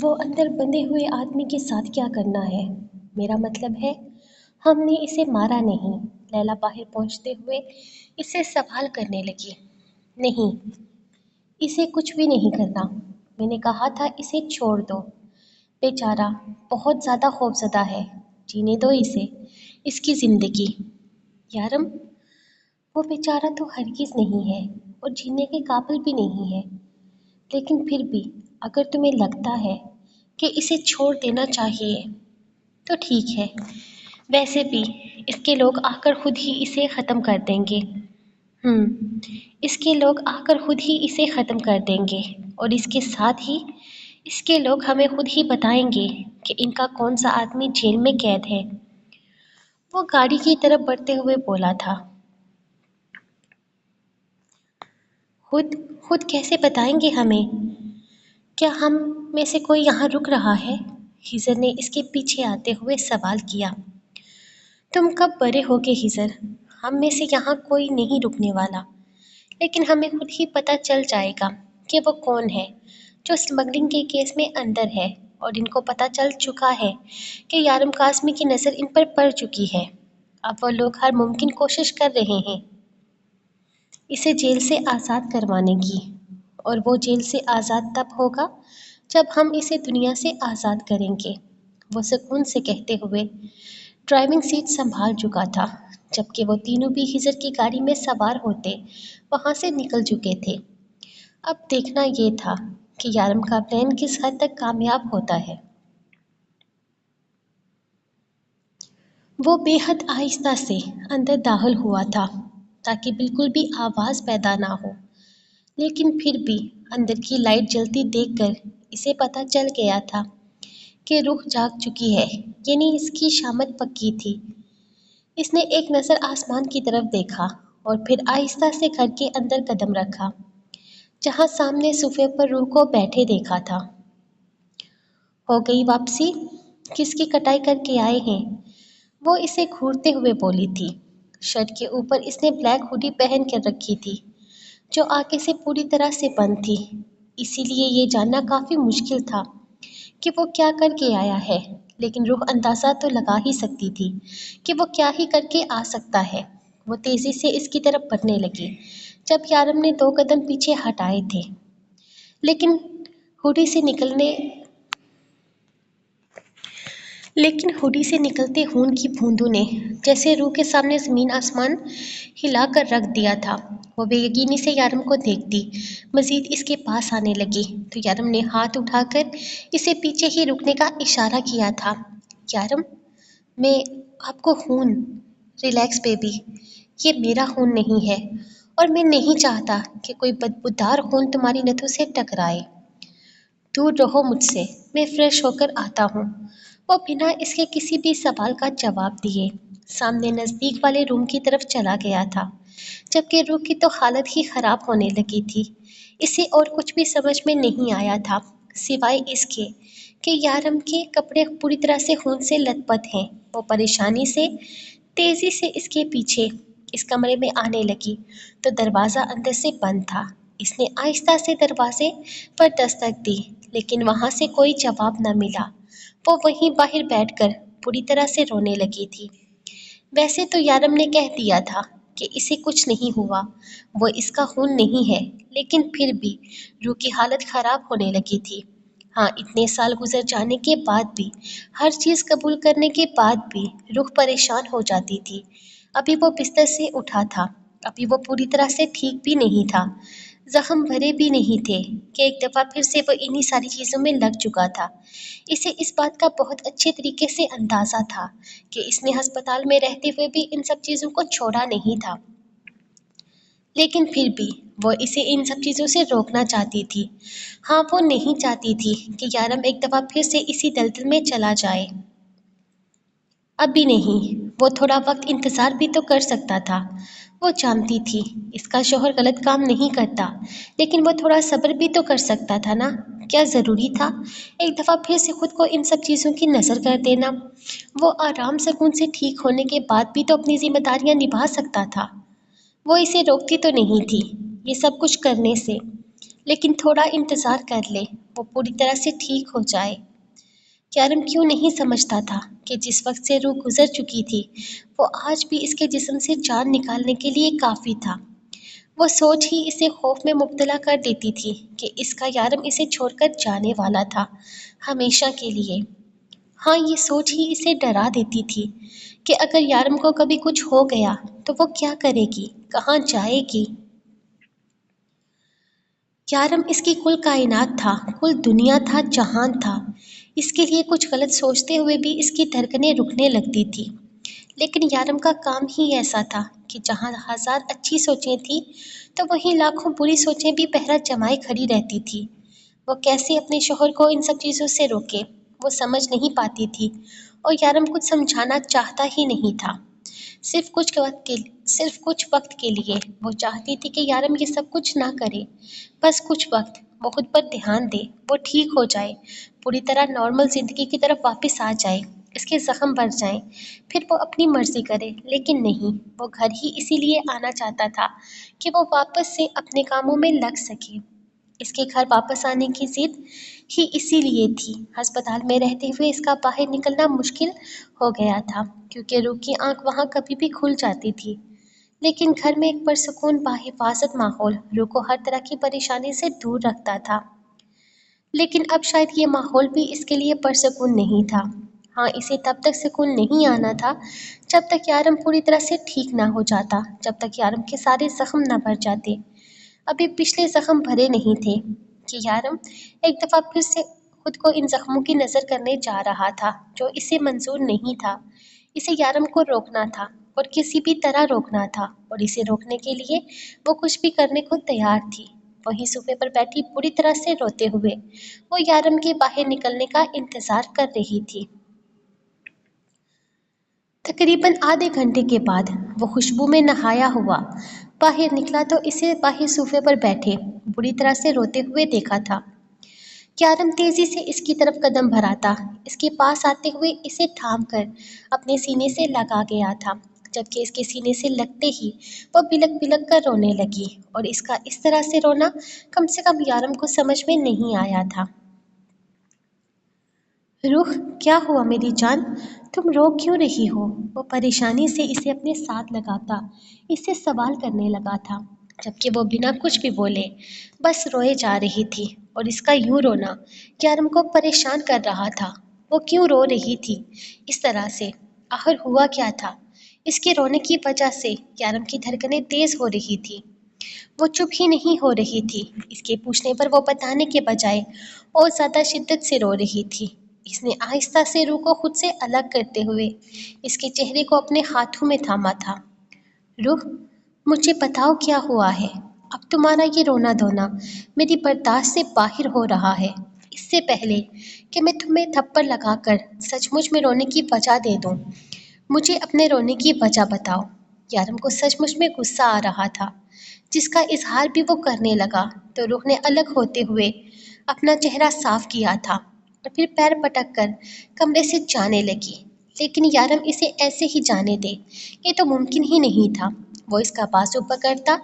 وہ اندر بندے ہوئے آدمی کے ساتھ کیا کرنا ہے؟ میرا مطلب ہے ہم نے اسے مارا نہیں۔ لیلا باہر پہنچتے ہوئے اسے سوال کرنے لگی۔ نہیں، اسے کچھ بھی نہیں کرنا۔ میں نے کہا تھا اسے چھوڑ دو۔ بیچارہ بہت زیادہ خوفزدہ ہے، جینے دو اسے، اس کی زندگی۔ یارم، وہ بیچارہ تو ہرگز نہیں ہے اور جینے کے قابل بھی نہیں ہے، لیکن پھر بھی اگر تمہیں لگتا ہے کہ اسے چھوڑ دینا چاہیے تو ٹھیک ہے۔ ویسے بھی اس کے لوگ آ کر خود ہی اسے ختم کر دیں گے۔ اس کے لوگ آ کر خود ہی اسے ختم کر دیں گے، اور اس کے ساتھ ہی اس کے لوگ ہمیں خود ہی بتائیں گے کہ ان کا کون سا آدمی جیل میں قید ہے۔ وہ گاڑی کی طرف بڑھتے ہوئے بولا تھا۔ خود کیسے بتائیں گے ہمیں؟ کیا ہم میں سے کوئی یہاں رک رہا ہے؟ ہیزر نے اس کے پیچھے آتے ہوئے سوال کیا۔ تم کب بڑے ہوگے ہیزر؟ ہم میں سے یہاں کوئی نہیں رکنے والا، لیکن ہمیں خود ہی پتہ چل جائے گا کہ وہ کون ہے جو اسمگلنگ کے کیس میں اندر ہے، اور ان کو پتہ چل چکا ہے کہ یارم قاسمی کی نظر ان پر پڑ چکی ہے۔ اب وہ لوگ ہر ممکن کوشش کر رہے ہیں اسے جیل سے آزاد کروانے کی، اور وہ جیل سے آزاد تب ہوگا جب ہم اسے دنیا سے آزاد کریں گے، وہ سکون سے کہتے ہوئے ڈرائیونگ سیٹ سنبھال چکا تھا، جبکہ وہ تینوں بھی ہیزر کی گاڑی میں سوار ہوتے وہاں سے نکل چکے تھے۔ اب دیکھنا یہ تھا کہ یارم کا پلان کس حد تک کامیاب ہوتا ہے۔ وہ بے حد آہستہ سے اندر داخل ہوا تھا تاکہ بالکل بھی آواز پیدا نہ ہو، لیکن پھر بھی اندر کی لائٹ جلتی دیکھ کر اسے پتہ چل گیا تھا کہ روح جاگ چکی ہے، یعنی اس کی شامت پکی تھی۔ اس نے ایک نظر آسمان کی طرف دیکھا اور پھر آہستہ سے گھر کے اندر قدم رکھا، جہاں سامنے صوفے پر روح کو بیٹھے دیکھا تھا۔ ہو گئی واپسی؟ کس کی کٹائی کر کے آئے ہیں؟ وہ اسے گھورتے ہوئے بولی تھی۔ شرٹ کے اوپر اس نے بلیک ہوڈی پہن کر رکھی تھی جو آگے سے پوری طرح سے بند تھی، اسی لیے یہ جاننا کافی مشکل تھا کہ وہ کیا کر کے آیا ہے، لیکن روح اندازہ تو لگا ہی سکتی تھی کہ وہ کیا ہی کر کے آ سکتا ہے۔ وہ تیزی سے اس کی طرف بڑھنے لگی جب یارم نے 2 قدم پیچھے ہٹائے تھے، لیکن ہوڈی سے نکلتے خون کی بوندوں نے جیسے روح کے سامنے زمین آسمان ہلا کر رکھ دیا تھا۔ وہ بے یقینی سے یارم کو دیکھتی مزید اس کے پاس آنے لگی تو یارم نے ہاتھ اٹھا کر اسے پیچھے ہی رکنے کا اشارہ کیا تھا۔ یارم، میں آپ کو خون، ریلیکس بیبی، یہ میرا خون نہیں ہے، اور میں نہیں چاہتا کہ کوئی بدبودار خون تمہاری نتھوں سے ٹکرائے۔ دور رہو مجھ سے، میں فریش ہو کر آتا ہوں۔ وہ بنا اس کے کسی بھی سوال کا جواب دیے سامنے نزدیک والے روم کی طرف چلا گیا تھا، جبکہ روح کی تو حالت ہی خراب ہونے لگی تھی۔ اسے اور کچھ بھی سمجھ میں نہیں آیا تھا سوائے اس کے کہ یارم کے کپڑے پوری طرح سے خون سے لت پت ہیں۔ وہ پریشانی سے تیزی سے اس کے پیچھے اس کمرے میں آنے لگی تو دروازہ اندر سے بند تھا۔ اس نے آہستہ سے دروازے پر دستک دی، لیکن وہاں سے کوئی جواب نہ ملا۔ وہ وہیں باہر بیٹھ کر پوری طرح سے رونے لگی تھی۔ ویسے تو یارم نے کہہ دیا تھا کہ اسے کچھ نہیں ہوا، وہ اس کا خون نہیں ہے، لیکن پھر بھی روح کی حالت خراب ہونے لگی تھی۔ ہاں، اتنے سال گزر جانے کے بعد بھی، ہر چیز قبول کرنے کے بعد بھی روح پریشان ہو جاتی تھی۔ ابھی وہ بستر سے اٹھا تھا، ابھی وہ پوری طرح سے ٹھیک بھی نہیں تھا، زخم بھرے بھی نہیں تھے کہ ایک دفعہ پھر سے وہ انہی ساری چیزوں میں لگ چکا تھا۔ اسے اس بات کا بہت اچھے طریقے سے اندازہ تھا کہ اس نے ہسپتال میں رہتے ہوئے بھی ان سب چیزوں کو چھوڑا نہیں تھا، لیکن پھر بھی وہ اسے ان سب چیزوں سے روکنا چاہتی تھی۔ ہاں، وہ نہیں چاہتی تھی کہ یارم ایک دفعہ پھر سے اسی دلدل میں چلا جائے۔ ابھی نہیں، وہ تھوڑا وقت انتظار بھی تو کر سکتا تھا۔ وہ جانتی تھی اس کا شوہر غلط کام نہیں کرتا، لیکن وہ تھوڑا صبر بھی تو کر سکتا تھا نا۔ کیا ضروری تھا ایک دفعہ پھر سے خود کو ان سب چیزوں کی نذر کر دینا؟ وہ آرام سکون سے ٹھیک ہونے کے بعد بھی تو اپنی ذمہ داریاں نبھا سکتا تھا۔ وہ اسے روکتی تو نہیں تھی یہ سب کچھ کرنے سے، لیکن تھوڑا انتظار کر لے، وہ پوری طرح سے ٹھیک ہو جائے۔ یارم کیوں نہیں سمجھتا تھا کہ جس وقت سے روح گزر چکی تھی وہ آج بھی اس کے جسم سے جان نکالنے کے لیے کافی تھا۔ وہ سوچ ہی اسے خوف میں مبتلا کر دیتی تھی کہ اس کا یارم اسے چھوڑ کر جانے والا تھا، ہمیشہ کے لیے۔ ہاں، یہ سوچ ہی اسے ڈرا دیتی تھی کہ اگر یارم کو کبھی کچھ ہو گیا تو وہ کیا کرے گی، کہاں جائے گی۔ یارم اس کی کل کائنات تھا، کل دنیا تھا، جہان تھا۔ اس کے لیے کچھ غلط سوچتے ہوئے بھی اس کی دھڑکنیں رکنے لگتی تھی۔ لیکن یارم کا کام ہی ایسا تھا کہ جہاں ہزار اچھی سوچیں تھیں تو وہیں لاکھوں بری سوچیں بھی پہرا جمائے کھڑی رہتی تھی۔ وہ کیسے اپنے شوہر کو ان سب چیزوں سے روکے، وہ سمجھ نہیں پاتی تھی، اور یارم کچھ سمجھانا چاہتا ہی نہیں تھا۔ صرف کچھ وقت کے لیے وہ چاہتی تھی کہ یارم یہ سب کچھ نہ کرے، بس کچھ وقت وہ خود پر دھیان دے، وہ ٹھیک ہو جائے، پوری طرح نارمل زندگی کی طرف واپس آ جائے، اس کے زخم بھر جائیں، پھر وہ اپنی مرضی کرے۔ لیکن نہیں، وہ گھر ہی اسی لیے آنا چاہتا تھا کہ وہ واپس سے اپنے کاموں میں لگ سکے۔ اس کے گھر واپس آنے کی ضد ہی اسی لیے تھی۔ ہسپتال میں رہتے ہوئے اس کا باہر نکلنا مشکل ہو گیا تھا کیونکہ روح کی آنکھ وہاں کبھی بھی کھل جاتی تھی۔ لیکن گھر میں ایک پرسکون باحفاظت ماحول روح کو ہر طرح کی پریشانی سے دور رکھتا تھا۔ لیکن اب شاید یہ ماحول بھی اس کے لیے پرسکون نہیں تھا۔ ہاں، اسے تب تک سکون نہیں آنا تھا جب تک یارم پوری طرح سے ٹھیک نہ ہو جاتا، جب تک یارم کے سارے زخم نہ بھر جاتے۔ ابھی پچھلے زخم بھرے نہیں تھے کہ یارم ایک دفعہ پھر سے خود کو ان زخموں کی نظر کرنے جا رہا تھا جو اسے منظور نہیں تھا۔ اسے یارم کو روکنا تھا، اور کسی بھی طرح روکنا تھا، اور اسے روکنے کے لیے وہ کچھ بھی کرنے کو تیار تھی۔ وہیں صوفے پر بیٹھی بری طرح سے روتے ہوئے وہ یارم کے باہر نکلنے کا انتظار کر رہی تھی۔ تقریباً آدھے گھنٹے کے بعد وہ خوشبو میں نہایا ہوا باہر نکلا تو اسے باہر صوفے پر بیٹھے بری طرح سے روتے ہوئے دیکھا تھا۔ یارم تیزی سے اس کی طرف قدم بڑھاتا، اس کے پاس آتے ہوئے اسے تھام کر اپنے سینے سے لگا گیا تھا، جبکہ اس کے سینے سے لگتے ہی وہ بلک بلک کر رونے لگی، اور اس کا اس طرح سے رونا کم سے کم یارم کو سمجھ میں نہیں آیا تھا۔ روح، کیا ہوا میری جان؟ تم رو کیوں رہی ہو؟ وہ پریشانی سے اسے اپنے ساتھ لگاتا اس سے سوال کرنے لگا تھا، جبکہ وہ بنا کچھ بھی بولے بس روئے جا رہی تھی، اور اس کا یوں رونا یارم کو پریشان کر رہا تھا۔ وہ کیوں رو رہی تھی اس طرح سے؟ آخر ہوا کیا تھا؟ اس کے رونے کی وجہ سے یارم کی دھڑکنیں تیز ہو رہی تھی۔ وہ چپ ہی نہیں ہو رہی تھی، اس کے پوچھنے پر وہ بتانے کے بجائے اور زیادہ شدت سے رو رہی تھی۔ اس نے آہستہ سے روح کو خود سے الگ کرتے ہوئے اس کے چہرے کو اپنے ہاتھوں میں تھاما تھا۔ روح، مجھے بتاؤ کیا ہوا ہے؟ اب تمہارا یہ رونا دھونا میری برداشت سے باہر ہو رہا ہے۔ اس سے پہلے کہ میں تمہیں تھپڑ لگا کر سچ مچ میں رونے کی وجہ دے دوں، مجھے اپنے رونے کی وجہ بتاؤ۔ یارم کو سچ مچ میں غصہ آ رہا تھا، جس کا اظہار بھی وہ کرنے لگا تو روح نے الگ ہوتے ہوئے اپنا چہرہ صاف کیا تھا اور پھر پیر پٹک کر کمرے سے جانے لگی۔ لیکن یارم اسے ایسے ہی جانے دے، یہ تو ممکن ہی نہیں تھا۔ وہ اس کا بازو پکڑتا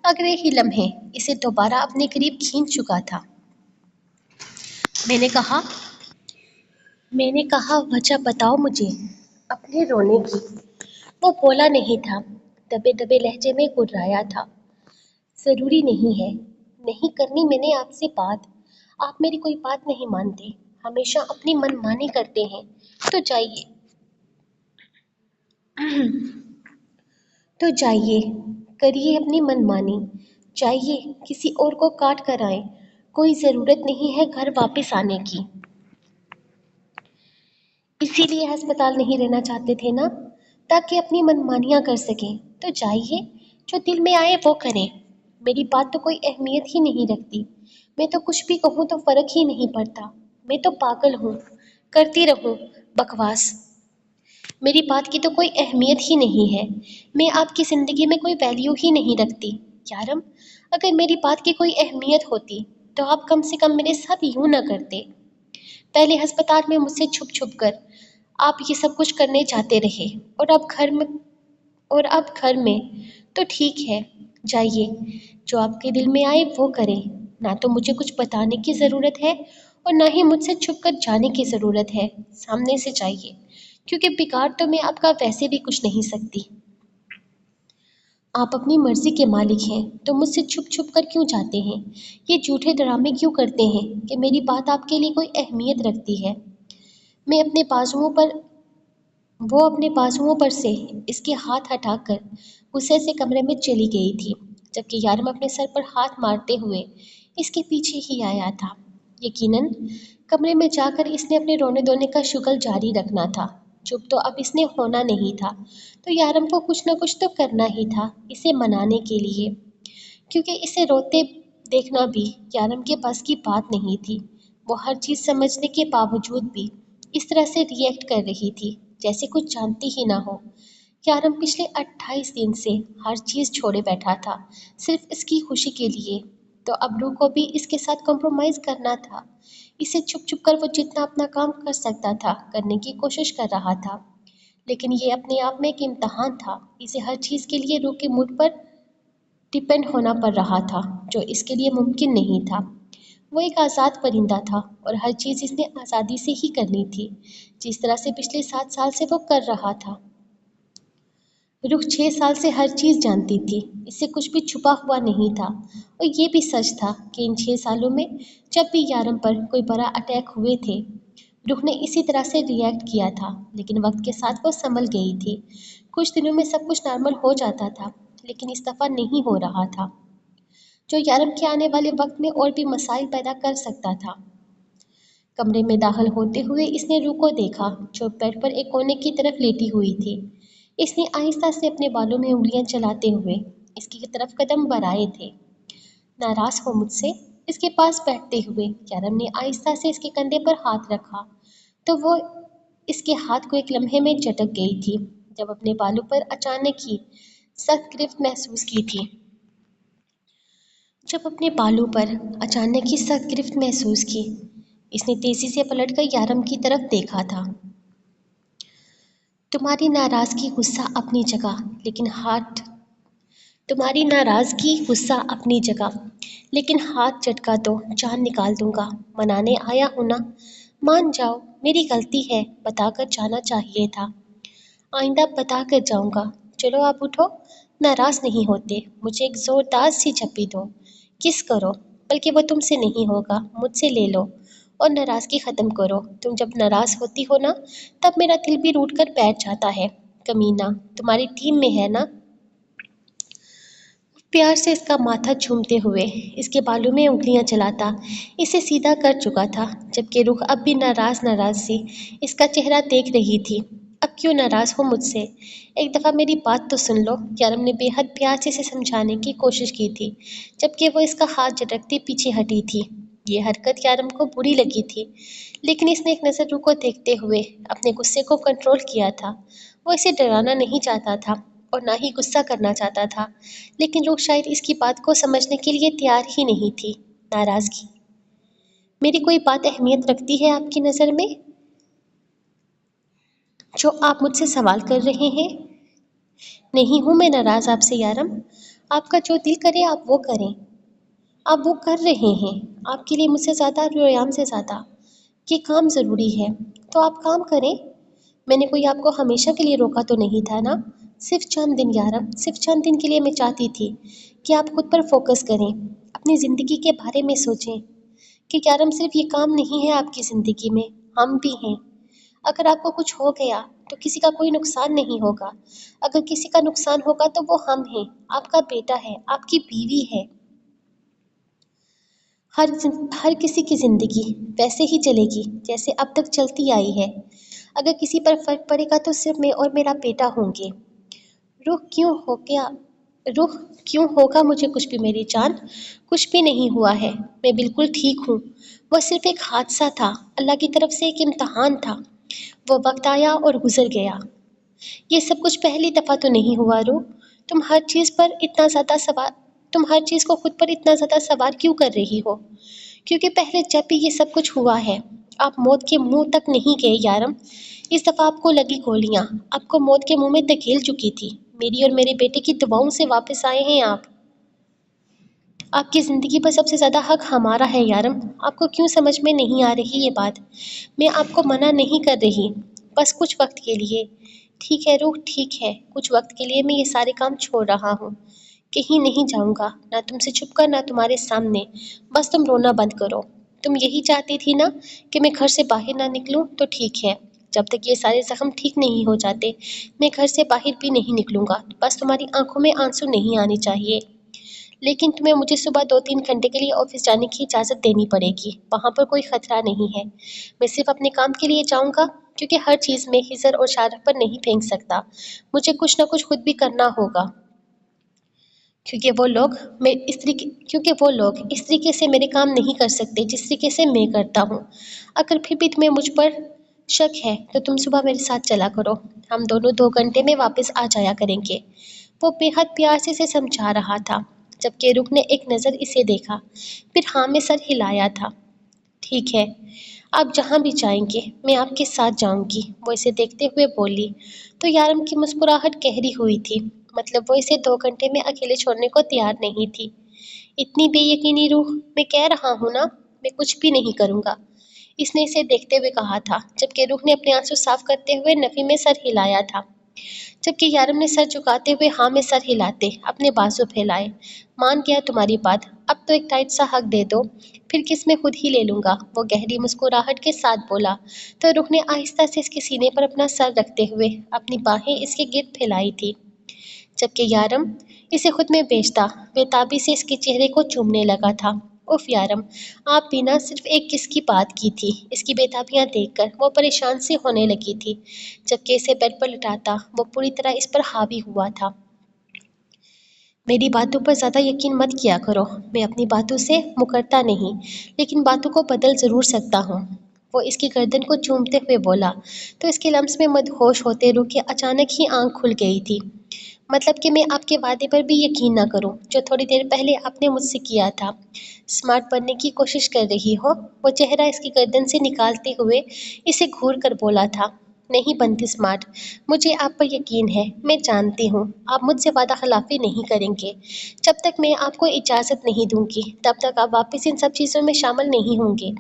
اگلے ہی لمحے اسے دوبارہ اپنے قریب کھینچ چکا تھا۔ میں نے کہا وجہ بتاؤ مجھے اپنے رونے کی۔ وہ بولا نہیں تھا، دبے دبے لہجے میں گررایا تھا۔ ضروری نہیں ہے، نہیں کرنی میں نے آپ سے بات، آپ میری کوئی بات نہیں مانتے، ہمیشہ اپنی من مانی کرتے ہیں، تو جائیے کریے اپنی من مانی، جائیے کسی اور کو کاٹ کر آئیں، کوئی ضرورت نہیں ہے گھر واپس آنے کی۔ اسی لیے ہسپتال نہیں رہنا چاہتے تھے نا، تاکہ اپنی منمانیاں کر سکیں۔ تو جائیے، جو دل میں آئے وہ کریں، میری بات تو کوئی اہمیت ہی نہیں رکھتی، میں تو کچھ بھی کہوں تو فرق ہی نہیں پڑتا، میں تو پاگل ہوں، کرتی رہوں بکواس، میری بات کی تو کوئی اہمیت ہی نہیں ہے، میں آپ کی زندگی میں کوئی ویلیو ہی نہیں رکھتی۔ یارم، اگر میری بات کی کوئی اہمیت ہوتی تو آپ کم سے کم میرے ساتھ یوں نہ کرتے۔ پہلے ہسپتال میں مجھ سے چھپ چھپ کر آپ یہ سب کچھ کرنے جاتے رہے، اور اب گھر میں تو ٹھیک ہے، جائیے جو آپ کے دل میں آئے وہ کریں، نہ تو مجھے کچھ بتانے کی ضرورت ہے اور نہ ہی مجھ سے چھپ کر جانے کی ضرورت ہے، سامنے سے جائیے، کیونکہ بگاڑ تو میں آپ کا ویسے بھی کچھ نہیں سکتی۔ آپ اپنی مرضی کے مالک ہیں تو مجھ سے چھپ چھپ کر کیوں جاتے ہیں؟ یہ جھوٹے ڈرامے کیوں کرتے ہیں کہ میری بات آپ کے لیے کوئی اہمیت رکھتی ہے؟ میں اپنے بازوؤں پر وہ اپنے بازوؤں پر سے اس کے ہاتھ ہٹا کر غصے سے کمرے میں چلی گئی تھی، جبکہ یارم اپنے سر پر ہاتھ مارتے ہوئے اس کے پیچھے ہی آیا تھا۔ یقیناً کمرے میں جا کر اس نے اپنے رونے دھونے کا شغل جاری رکھنا تھا۔ چپ تو اب اس نے ہونا نہیں تھا، تو یارم کو کچھ نہ کچھ تو کرنا ہی تھا اسے منانے کے لیے، کیونکہ اسے روتے دیکھنا بھی یارم کے پاس کی بات نہیں تھی۔ وہ ہر چیز سمجھنے کے باوجود بھی اس طرح سے ری ایکٹ کر رہی تھی جیسے کچھ جانتی ہی نہ ہو۔ یارم پچھلے 28 دن سے ہر چیز چھوڑے بیٹھا تھا صرف اس کی خوشی کے لیے، تو اب روح کو بھی اس کے ساتھ کمپرومائز کرنا تھا۔ اسے چھپ چھپ کر وہ جتنا اپنا کام کر سکتا تھا کرنے کی کوشش کر رہا تھا، لیکن یہ اپنے آپ میں ایک امتحان تھا۔ اسے ہر چیز کے لیے روح کے موڈ پر ڈپینڈ ہونا پڑ رہا تھا، جو اس کے لیے ممکن نہیں تھا۔ وہ ایک آزاد پرندہ تھا اور ہر چیز اس نے آزادی سے ہی کرنی تھی، جس طرح سے پچھلے 7 سال سے وہ کر رہا تھا۔ روح 6 سال سے ہر چیز جانتی تھی، اس سے کچھ بھی چھپا ہوا نہیں تھا، اور یہ بھی سچ تھا کہ ان 6 سالوں میں جب بھی یارم پر کوئی بڑا اٹیک ہوئے تھے، روح نے اسی طرح سے ری ایکٹ کیا تھا، لیکن وقت کے ساتھ وہ سنبھل گئی تھی۔ کچھ دنوں میں سب کچھ نارمل ہو جاتا تھا، لیکن اس دفعہ نہیں ہو رہا تھا، جو یارم کے آنے والے وقت میں اور بھی مسائل پیدا کر سکتا تھا۔ کمرے میں داخل ہوتے ہوئے اس نے روح کو دیکھا جو بیڈ پر ایک کونے کی طرف لیٹی ہوئی تھی۔ اس نے آہستہ سے اپنے بالوں میں انگلیاں چلاتے ہوئے اس کی طرف قدم بڑھائے تھے۔ ناراض ہو مجھ سے؟ اس کے پاس بیٹھتے ہوئے یارم نے آہستہ سے اس کے کندھے پر ہاتھ رکھا، تو وہ اس کے ہاتھ کو ایک لمحے میں جھٹک گئی تھی جب اپنے بالوں پر اچانک کی سخت گرفت محسوس کی تھی۔ جب اپنے بالوں پر اچانک کی سخت گرفت محسوس کی، اس نے تیزی سے پلٹ کر یارم کی طرف دیکھا تھا۔ تمہاری ناراضگی غصہ اپنی جگہ، لیکن ہاتھ جھٹکا تو جان نکال دوں گا۔ منانے آیا ہوں نا، مان جاؤ میری غلطی ہے، بتا کر جانا چاہیے تھا۔ آئندہ بتا کر جاؤں گا۔ چلو آپ اٹھو، ناراض نہیں ہوتے، مجھے ایک زوردار سی جھپی دو، کس کرو، بلکہ وہ تم سے نہیں ہوگا، مجھ سے لے لو اور ناراضگی ختم کرو۔ تم جب ناراض ہوتی ہو نا، تب میرا دل بھی روٹھ کر بیٹھ جاتا ہے۔ کمینہ تمہاری ٹیم میں ہے نا؟ پیار سے اس کا ماتھا چومتے ہوئے اس کے بالوں میں انگلیاں چلاتا اسے سیدھا کر چکا تھا، جبکہ روح اب بھی ناراض سی اس کا چہرہ دیکھ رہی تھی۔ اب کیوں ناراض ہو مجھ سے؟ ایک دفعہ میری بات تو سن لو۔ یارم نے بے حد پیار سے اسے سمجھانے کی کوشش کی تھی، جبکہ وہ اس کا ہاتھ جھٹکتی پیچھے ہٹی تھی۔ یہ حرکت یارم کو بری لگی تھی، لیکن اس نے ایک نظر روح کو دیکھتے ہوئے اپنے غصے کو کنٹرول کیا تھا۔ وہ اسے ڈرانا نہیں چاہتا تھا اور نہ ہی غصہ کرنا چاہتا تھا، لیکن روح شاید اس کی بات کو سمجھنے کے لیے تیار ہی نہیں تھی۔ ناراضگی؟ میری کوئی بات اہمیت رکھتی ہے آپ کی نظر میں، جو آپ مجھ سے سوال کر رہے ہیں؟ نہیں ہوں میں ناراض آپ سے یارم، آپ کا جو دل کرے آپ وہ کریں۔ آپ وہ کر رہے ہیں، آپ کے لیے مجھ سے زیادہ، ریام سے زیادہ۔ یہ کام ضروری ہے تو آپ کام کریں۔ میں نے کوئی آپ کو ہمیشہ کے لیے روکا تو نہیں تھا نا؟ صرف چند دن یارم، صرف چند دن کے لیے میں چاہتی تھی کہ آپ خود پر فوکس کریں، اپنی زندگی کے بارے میں سوچیں، کہ یارم صرف یہ کام نہیں ہے آپ کی زندگی میں، ہم بھی ہیں۔ اگر آپ کو کچھ ہو گیا تو کسی کا کوئی نقصان نہیں ہوگا، اگر کسی کا نقصان ہوگا تو وہ ہم ہیں، آپ کا بیٹا ہے، آپ کی بیوی ہے۔ ہر کسی کی زندگی ویسے ہی چلے گی جیسے اب تک چلتی آئی ہے۔ اگر کسی پر فرق پڑے گا تو صرف میں اور میرا بیٹا ہوں گے۔ روح کیوں ہوگا مجھے کچھ بھی میری جان؟ کچھ بھی نہیں ہوا ہے، میں بالکل ٹھیک ہوں۔ وہ صرف ایک حادثہ تھا، اللہ کی طرف سے ایک امتحان تھا۔ وہ وقت آیا اور گزر گیا۔ یہ سب کچھ پہلی دفعہ تو نہیں ہوا روح۔ تم ہر چیز کو خود پر اتنا زیادہ سوار کیوں کر رہی ہو؟ کیونکہ پہلے جب بھی یہ سب کچھ ہوا ہے، آپ موت کے منہ تک نہیں گئے یارم۔ اس دفعہ آپ کو لگی گولیاں آپ کو موت کے منہ میں دھکیل چکی تھی۔ میری اور میرے بیٹے کی دعاؤں سے واپس آئے ہیں آپ۔ آپ کی زندگی پر سب سے زیادہ حق ہمارا ہے یارم، آپ کو کیوں سمجھ میں نہیں آ رہی یہ بات؟ میں آپ کو منع نہیں کر رہی، بس کچھ وقت کے لیے۔ ٹھیک ہے روح، ٹھیک ہے، کچھ وقت کے لیے میں یہ سارے کام چھوڑ رہا ہوں، کہیں نہیں جاؤں گا، نہ تم سے چھپ کر نہ تمہارے سامنے، بس تم رونا بند کرو۔ تم یہی چاہتی تھی نا کہ میں گھر سے باہر نہ نکلوں، تو ٹھیک ہے، جب تک یہ سارے زخم ٹھیک نہیں ہو جاتے میں گھر سے باہر بھی نہیں نکلوں گا، بس تمہاری آنکھوں میں آنسو نہیں آنے چاہیے۔ لیکن تمہیں مجھے صبح 2-3 گھنٹے کے لیے آفس جانے کی اجازت دینی پڑے گی، وہاں پر کوئی خطرہ نہیں ہے، میں صرف اپنے کام کے لیے جاؤں گا، کیونکہ ہر چیز میں ہزر اور شارف پر نہیں پھینک سکتا، مجھے کچھ نہ کچھ خود بھی کرنا ہوگا، کیونکہ وہ لوگ اس طریقے سے میرے کام نہیں کر سکتے جس طریقے سے میں کرتا ہوں۔ اگر پھر بھی تمہیں مجھ پر شک ہے تو تم صبح میرے ساتھ چلا کرو، ہم دونوں 2 گھنٹے میں واپس آ جایا کریں گے۔ وہ بے حد پیار سے اسے سمجھا رہا تھا، جبکہ رخ نے ایک نظر اسے دیکھا، پھر ہاں میں سر ہلایا تھا۔ ٹھیک ہے، آپ جہاں بھی جائیں گے میں آپ کے ساتھ جاؤں گی، وہ اسے دیکھتے ہوئے بولی۔ تو یارم کی مسکراہٹ گہری ہوئی تھی، مطلب وہ اسے 2 گھنٹے میں اکیلے چھوڑنے کو تیار نہیں تھی۔ اتنی بے یقینی روح، میں کہہ رہا ہوں نا، میں کچھ بھی نہیں کروں گا، اس نے اسے دیکھتے ہوئے کہا تھا، جبکہ روح نے اپنے آنسو صاف کرتے ہوئے نفی میں سر ہلایا تھا، جبکہ یارم نے سر جھکاتے ہوئے ہاں میں سر ہلاتے اپنے بازو پھیلائے۔ مان گیا تمہاری بات، اب تو ایک ٹائٹ سا حق دے دو، پھر کس میں خود ہی لے لوں گا، وہ گہری مسکراہٹ کے ساتھ بولا۔ تو رخ نے آہستہ سے اس کے سینے پر اپنا سر رکھتے ہوئے اپنی باہیں اس کے گرد پھیلائی تھی، جبکہ یارم اسے خود میں بیچتا بے تابی سے اس کے چہرے کو چومنے لگا تھا۔ اف یارم، آپ بھی نہ صرف ایک کس کی بات کی تھی۔ اس کی بے تابیاں دیکھ کر وہ پریشان سی ہونے لگی تھی، جبکہ اسے بیڈ پر لٹاتا وہ پوری طرح اس پر حاوی ہوا تھا۔ میری باتوں پر زیادہ یقین مت کیا کرو، میں اپنی باتوں سے مکرتا نہیں، لیکن باتوں کو بدل ضرور سکتا ہوں، وہ اس کی گردن کو چومتے ہوئے بولا۔ تو اس کے لمس میں مدہوش ہوتے رخ کی اچانک ہی آنکھ کھل گئی تھی۔ مطلب کہ میں آپ کے وعدے پر بھی یقین نہ کروں جو تھوڑی دیر پہلے آپ نے مجھ سے کیا تھا؟ اسمارٹ بننے کی کوشش کر رہی ہو؟ وہ چہرہ اس کی گردن سے نکالتے ہوئے اسے گھور کر بولا تھا۔ نہیں بنتی اسمارٹ، مجھے آپ پر یقین ہے، میں جانتی ہوں آپ مجھ سے وعدہ خلافی نہیں کریں گے، جب تک میں آپ کو اجازت نہیں دوں گی تب تک آپ واپس ان سب چیزوں میں شامل نہیں ہوں گے،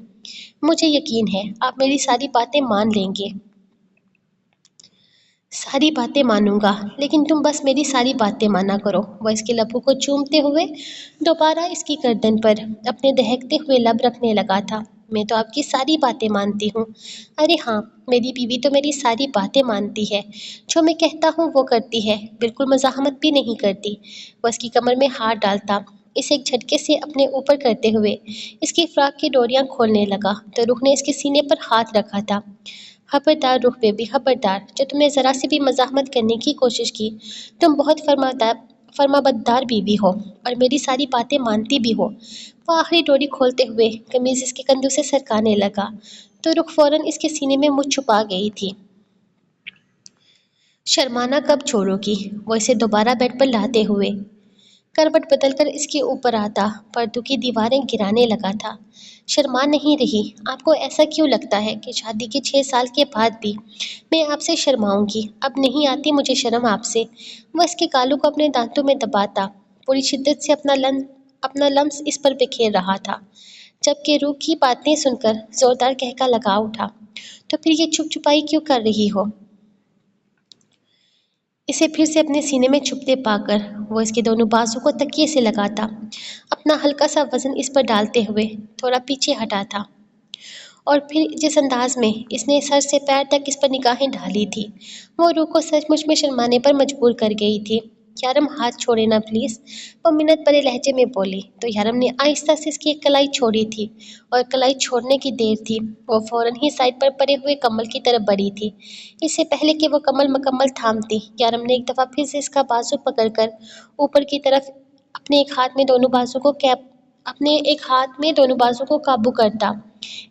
مجھے یقین ہے آپ میری ساری باتیں مان لیں گے۔ ساری باتیں مانوں گا، لیکن تم بس میری ساری باتیں مانا کرو، وہ اس کے لبوں کو چومتے ہوئے دوبارہ اس کی گردن پر اپنے دہکتے ہوئے لب رکھنے لگا تھا۔ میں تو آپ کی ساری باتیں مانتی ہوں، ارے ہاں، میری بیوی تو میری ساری باتیں مانتی ہے، جو میں کہتا ہوں وہ کرتی ہے، بالکل مزاحمت بھی نہیں کرتی۔ وہ اس کی کمر میں ہاتھ ڈالتا اسے ایک جھٹکے سے اپنے اوپر کرتے ہوئے اس کی فراق کی ڈوریاں کھولنے لگا، تو رخ نے اس کے سینے پر ہاتھ رکھا تھا۔ خبردار رخ بیبی، خبردار، جو تم نے ذرا سی بھی مزاحمت کرنے کی کوشش کی، تم بہت فرمانبردار بیوی ہو اور میری ساری باتیں مانتی بھی ہو۔ وہ آخری ڈوری کھولتے ہوئے قمیض اس کے کندھوں سے سرکانے لگا، تو رخ فوراً اس کے سینے میں منہ چھپا گئی تھی۔ شرمانا کب چھوڑو گی؟ وہ اسے دوبارہ بیڈ پر لاتے ہوئے کروٹ بدل کر اس کے اوپر آتا پردوں کی دیواریں گرانے لگا تھا۔ شرما نہیں رہی؟ آپ کو ایسا کیوں لگتا ہے کہ شادی کے 6 سال کے بعد بھی میں آپ سے شرماؤں گی؟ اب نہیں آتی مجھے شرم آپ سے؟ وہ اس کے گالوں کو اپنے دانتوں میں دباتا پوری شدت سے اپنا لمس اس پر بکھیر رہا تھا، جبکہ روح کی باتیں سن کر زوردار کہکا لگا اٹھا۔ تو پھر یہ چھپ چھپائی کیوں کر رہی ہو؟ اسے پھر سے اپنے سینے میں چھپتے پا کر وہ اس کے دونوں بازو کو تکیے سے لگاتا اپنا ہلکا سا وزن اس پر ڈالتے ہوئے تھوڑا پیچھے ہٹا تھا، اور پھر جس انداز میں اس نے سر سے پیر تک اس پر نگاہیں ڈالی تھی وہ روح کو سچ مچ میں شرمانے پر مجبور کر گئی تھی۔ یارم ہاتھ چھوڑے نا پلیز، وہ منت بھرے لہجے میں بولی، تو یارم نے آہستہ سے اس کی ایک کلائی چھوڑی تھی، اور کلائی چھوڑنے کی دیر تھی وہ فوراً ہی سائڈ پر پڑے ہوئے کمل کی طرف بڑھی تھی۔ اس سے پہلے کہ وہ کمل مکمل تھامتی، یارم نے ایک دفعہ پھر سے اس کا بازو پکڑ کر اوپر کی طرف اپنے ایک ہاتھ میں دونوں بازو کو قابو کرتا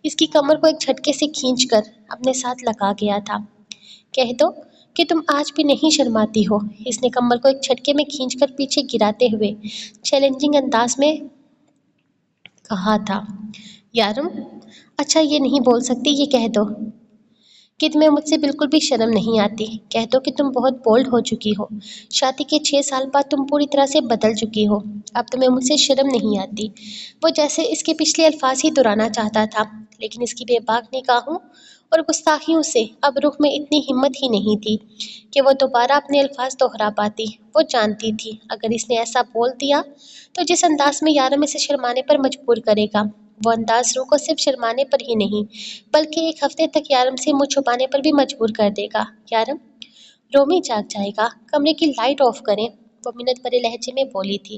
اس کی کمر کو ایک جھٹکے سے کھینچ کر اپنے ساتھ لگا گیا تھا۔ کہہ دو کہ تم آج بھی نہیں شرماتی ہو، اس نے کمر کو ایک جھٹکے میں کھینچ کر پیچھے گراتے ہوئے چیلنجنگ انداز میں کہا تھا۔ یارم، اچھا یہ نہیں بول سکتی، یہ کہہ دو کہ تمہیں مجھ سے بالکل بھی شرم نہیں آتی؟ کہہ دو کہ تم بہت بولڈ ہو چکی ہو۔ شادی کے 6 سال بعد تم پوری طرح سے بدل چکی ہو۔ اب تمہیں مجھ سے شرم نہیں آتی۔ وہ جیسے اس کے پچھلے الفاظ ہی دہرانا چاہتا تھا، لیکن اس کی بے باک نگاہوں اور گستاخیوں سے اب رخ میں اتنی ہمت ہی نہیں تھی کہ وہ دوبارہ اپنے الفاظ دہرا پاتی۔ وہ جانتی تھی اگر اس نے ایسا بول دیا تو جس انداز میں یارم اسے شرمانے پر مجبور کرے گا، وہ انداز روح کو صرف شرمانے پر ہی نہیں بلکہ ایک ہفتے تک یارم سے منہ چھپانے پر بھی مجبور کر دے گا۔ یارم، رومی جاگ جائے گا، کمرے کی لائٹ آف کریں، وہ منت بھرے لہجے میں بولی تھی،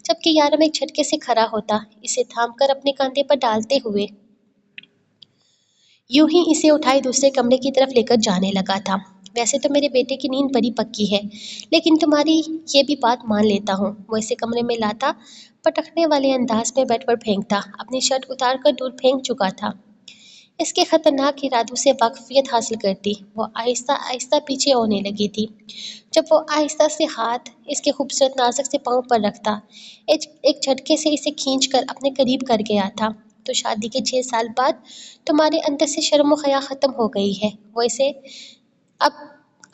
جبکہ یارم ایک جھٹکے سے کھڑا ہوتا، اسے تھام کر اپنے کاندھے پر ڈالتے ہوئے یوں ہی اسے اٹھائے دوسرے کمرے کی طرف لے کر جانے لگا تھا۔ ویسے تو میرے بیٹے کی نیند بڑی پکی ہے، لیکن تمہاری یہ بھی بات مان لیتا ہوں۔ وہ اسے کمرے میں لاتا، پٹکنے والے انداز میں بیڈ پر پھینکتا، اپنی شرٹ اتار کر دور پھینک چکا تھا۔ اس کے خطرناک ارادوں سے واقفیت حاصل کرتی وہ آہستہ آہستہ پیچھے ہونے لگی تھی۔ جب وہ آہستہ سے ہاتھ اس کے خوبصورت نازک سے پاؤں پر رکھتا، ایک جھٹکے سے اسے کھینچ کر اپنے قریب کر گیا تھا، تو شادی کے 6 سال بعد تمہارے اندر سے شرم و حیا ختم ہو گئی ہے۔ وہ اسے اب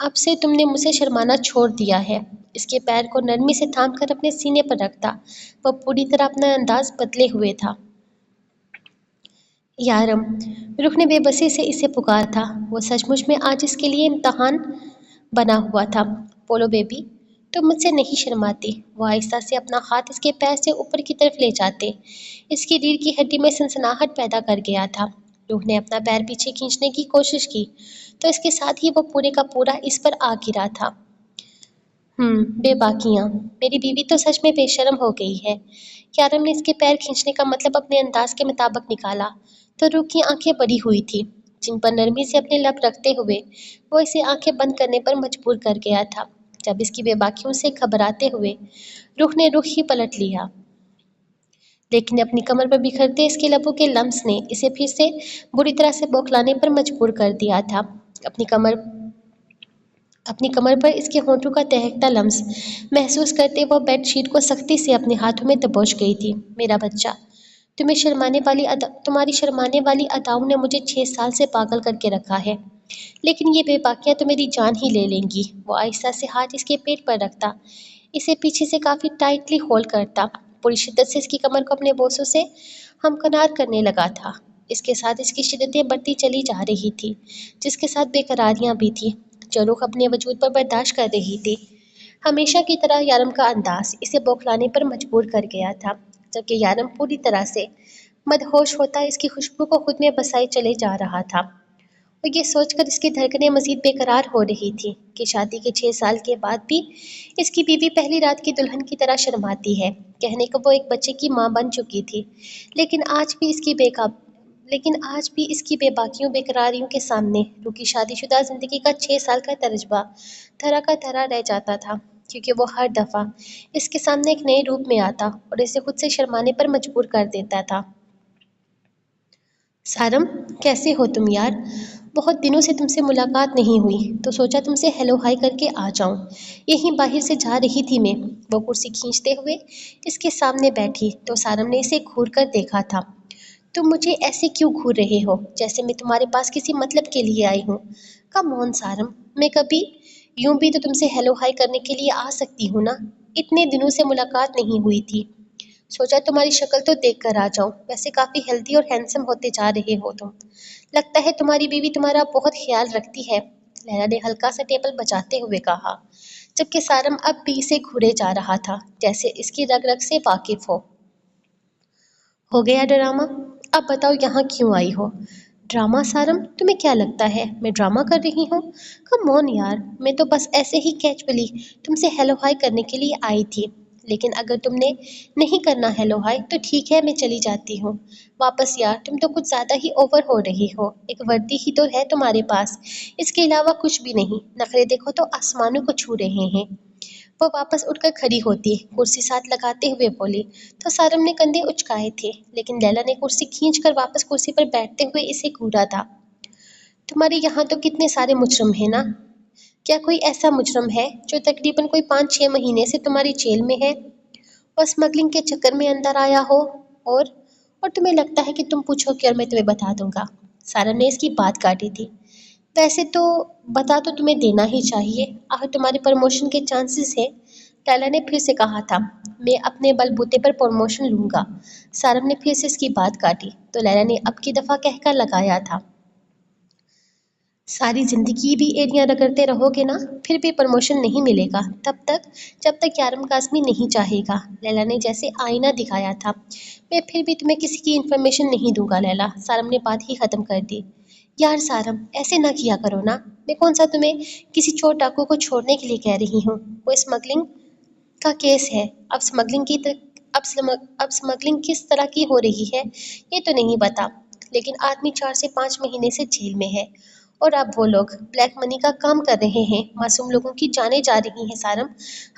اب سے تم نے مجھے شرمانا چھوڑ دیا ہے۔ اس کے پیر کو نرمی سے تھام کر اپنے سینے پر رکھتا، وہ پوری طرح اپنا انداز بدلے ہوئے تھا۔ یارم، رخ نے بے بسی سے اسے پکار تھا۔ وہ سچ مچ میں آج اس کے لیے امتحان بنا ہوا تھا۔ بولو بیبی، تم مجھ سے نہیں شرماتی؟ وہ آہستہ سے اپنا ہاتھ اس کے پیر سے اوپر کی طرف لے جاتے اس کی ریڑھ کی ہڈی میں سنسناہٹ پیدا کر گیا تھا۔ روح نے اپنا پیر پیچھے کھینچنے کی کوشش کی تو اس کے ساتھ ہی وہ پورے کا پورا اس پر آ گرا تھا۔ بے باکیاں، میری بیوی تو سچ میں بے شرم ہو گئی ہے۔ یارم نے اس کے پیر کھینچنے کا مطلب اپنے انداز کے مطابق نکالا تو روح کی آنکھیں بڑی ہوئی تھی، جن پر نرمی سے اپنے لب رکھتے ہوئے وہ اسے آنکھیں بند کرنے پر مجبور کر گیا تھا۔ جب اس کی بے باکیوں سے گھبراتے ہوئے روح نے رخ ہی پلٹ لیا، لیکن اپنی کمر پر بکھرتے اس کے لبوں کے لمس نے اسے پھر سے بری طرح سے بوکھلانے پر مجبور کر دیا تھا۔ اپنی کمر پر اس کے ہونٹوں کا دہکتا لمس محسوس کرتے وہ بیڈ شیٹ کو سختی سے اپنے ہاتھوں میں دبوچ گئی تھی۔ میرا بچہ، تمہاری شرمانے والی اداؤں نے مجھے 6 سال سے پاگل کر کے رکھا ہے، لیکن یہ بے باکیاں تو میری جان ہی لے لیں گی۔ وہ آہستہ سے ہاتھ اس کے پیٹ پر رکھتا، اسے پیچھے سے کافی ٹائٹلی ہولڈ کرتا، پوری شدت سے اس کی کمر کو اپنے بوسوں سے ہمکنار کرنے لگا تھا۔ اس کے ساتھ اس کی شدتیں بڑھتی چلی جا رہی تھی، جس کے ساتھ بے قراریاں بھی تھیں جو روح اپنے وجود پر برداشت کر رہی تھی۔ ہمیشہ کی طرح یارم کا انداز اسے بوکھلانے پر مجبور کر گیا تھا، جبکہ یارم پوری طرح سے مدہوش ہوتا اس کی خوشبو کو خود میں بسائے چلے جا رہا تھا۔ اور یہ سوچ کر اس کی دھڑکنیں مزید بے قرار ہو رہی تھی کہ شادی کے 6 سال کے بعد بھی اس کی بیوی پہلی رات کی دلہن کی طرح شرماتی ہے۔ کہنے کو وہ ایک بچے کی ماں بن چکی تھی، لیکن آج بھی اس کی بے باکیوں بے قراریوں کے سامنے روح کی شادی شدہ زندگی کا 6 سال کا تجربہ دھرا کا دھرا رہ جاتا تھا، کیونکہ وہ ہر دفعہ اس کے سامنے ایک نئے روپ میں آتا اور اسے خود سے شرمانے پر مجبور کر دیتا تھا۔ سارم، کیسے ہو تم یار؟ بہت دنوں سے تم سے ملاقات نہیں ہوئی تو سوچا تم سے ہیلو ہائی کر کے آ جاؤں۔ یہیں باہر سے جا رہی تھی میں۔ وہ کرسی کھینچتے ہوئے اس کے سامنے بیٹھی تو سارم نے اسے گھور کر دیکھا تھا۔ تم مجھے ایسے کیوں گھور رہے ہو جیسے میں تمہارے پاس کسی مطلب کے لیے آئی ہوں؟ کم آن سارم، میں کبھی یوں بھی تو تم سے ہیلو ہائی کرنے کے لیے آ سکتی ہوں نا؟ اتنے دنوں سے ملاقات نہیں ہوئی تھی، سوچا تمہاری شکل تو دیکھ کر آ جاؤں۔ ویسے کافی ہیلدی اور ہینڈسم ہوتے جا رہے ہو تم، لگتا ہے تمہاری بیوی تمہارا بہت خیال رکھتی ہے، لیلا نے ہلکا سا ٹیبل بجاتے ہوئے کہا، جبکہ سارم اب بھی اسے گھورے جا رہا تھا جیسے اس کی رگ رگ سے واقف ہو گیا ڈرامہ؟ اب بتاؤ یہاں کیوں آئی ہو؟ ڈرامہ سارم، تمہیں کیا لگتا ہے میں ڈرامہ کر رہی ہوں؟ کم آن یار، میں تو بس ایسے ہی کیجولی تم سے ہیلو ہائی کرنے کے لیے آئی تھی، لیکن اگر تم نے نہیں کرنا ہیلو ہائی تو ٹھیک ہے، میں چلی جاتی ہوں واپس۔ یار تم تو کچھ زیادہ ہی اوور ہو رہی ہو، ایک وردی ہی تو ہے تمہارے پاس، اس کے علاوہ کچھ بھی نہیں، نخرے دیکھو تو آسمانوں کو چھو رہے ہیں۔ وہ واپس اٹھ کر کھڑی ہوتی، کرسی ساتھ لگاتے ہوئے بولی تو سارم نے کندھے اچکائے تھے، لیکن لیلا نے کرسی کھینچ کر واپس کرسی پر بیٹھتے ہوئے اسے گھورا تھا۔ تمہارے یہاں تو کتنے سارے مجرم ہیں نا؟ کیا کوئی ایسا مجرم ہے جو تقریباً کوئی 5-6 مہینے سے تمہاری جیل میں ہے اور اسمگلنگ کے چکر میں اندر آیا ہو اور تمہیں لگتا ہے کہ تم پوچھو کہ اور میں تمہیں بتا دوں گا؟ سارم نے اس کی بات کاٹی تھی۔ ویسے تو بتا تو تمہیں دینا ہی چاہیے، آخر تمہارے پروموشن کے چانسز ہیں۔ ٹیلر نے پھر سے کہا تھا، میں اپنے بل بوتے پر پروموشن لوں گا۔ سارم نے پھر سے اس کی بات کاٹی تو لیلا نے اب کی دفعہ کہہ کر لگایا تھا، ساری زندگی بھی ایڑیاں رگڑتے رہو گے نا، پھر بھی پروموشن نہیں ملے گا تب تک جب تک یارم کاظمی نہیں چاہے گا۔ لیلا نے جیسے آئینہ دکھایا تھا، میں پھر بھی تمہیں کسی کی انفارمیشن نہیں دوں گا لیلا۔ سارم نے بات ہی ختم کر دی۔ یار سارم، ایسے نہ کیا کرو نا، میں کون سا تمہیں کسی چور ڈاکو کو چھوڑنے کے لیے کہہ رہی ہوں، وہ اسمگلنگ کا کیس ہے۔ اب اسمگلنگ کس طرح کی ہو رہی ہے یہ تو نہیں پتا، لیکن آدمی 4 سے 5 مہینے سے جیل میں ہے، اور اب وہ لوگ بلیک منی کا کام کر رہے ہیں، معصوم لوگوں کی جانیں جا رہی ہیں۔ سارم،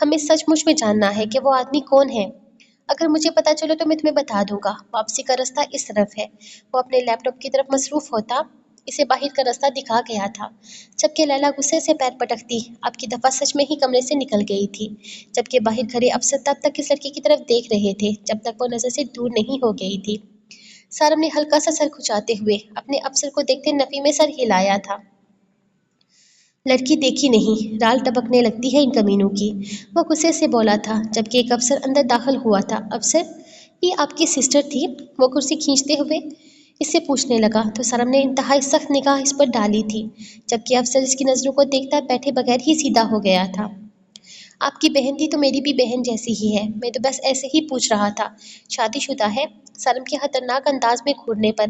ہمیں سچ مچ میں جاننا ہے کہ وہ آدمی کون ہے۔ اگر مجھے پتا چلو تو میں تمہیں بتا دوں گا۔ واپسی کا رستہ اس طرف ہے۔ وہ اپنے لیپ ٹاپ کی طرف مصروف ہوتا اسے باہر کا رستہ دکھا گیا تھا، جبکہ لیلا غصے سے پیر پٹکتی اب کی دفعہ سچ میں ہی کمرے سے نکل گئی تھی، جبکہ باہر کھڑے افسر تب تک اس لڑکی کی طرف دیکھ رہے تھے جب تک وہ نظر سے دور نہیں ہو گئی تھی۔ سارم نے ہلکا سا سر کھچاتے ہوئے اپنے افسر کو دیکھتے نفی میں سر ہلایا تھا۔ لڑکی دیکھی نہیں، رال ٹپکنے لگتی ہے ان کمینوں کی، وہ غصے سے بولا تھا، جبکہ ایک افسر اندر داخل ہوا تھا۔ افسر، یہ آپ کی سسٹر تھی؟ وہ کرسی کھینچتے ہوئے اس سے پوچھنے لگا تو سارم نے انتہائی سخت نگاہ اس پر ڈالی تھی، جبکہ افسر اس کی نظروں کو دیکھتا بیٹھے بغیر ہی سیدھا ہو گیا تھا۔ آپ کی بہن تھی تو میری بھی بہن جیسی ہی ہے، میں تو بس ایسے ہی پوچھ رہا تھا۔ شادی شدہ ہے؟ سارم کے خطرناک انداز میں گھورنے پر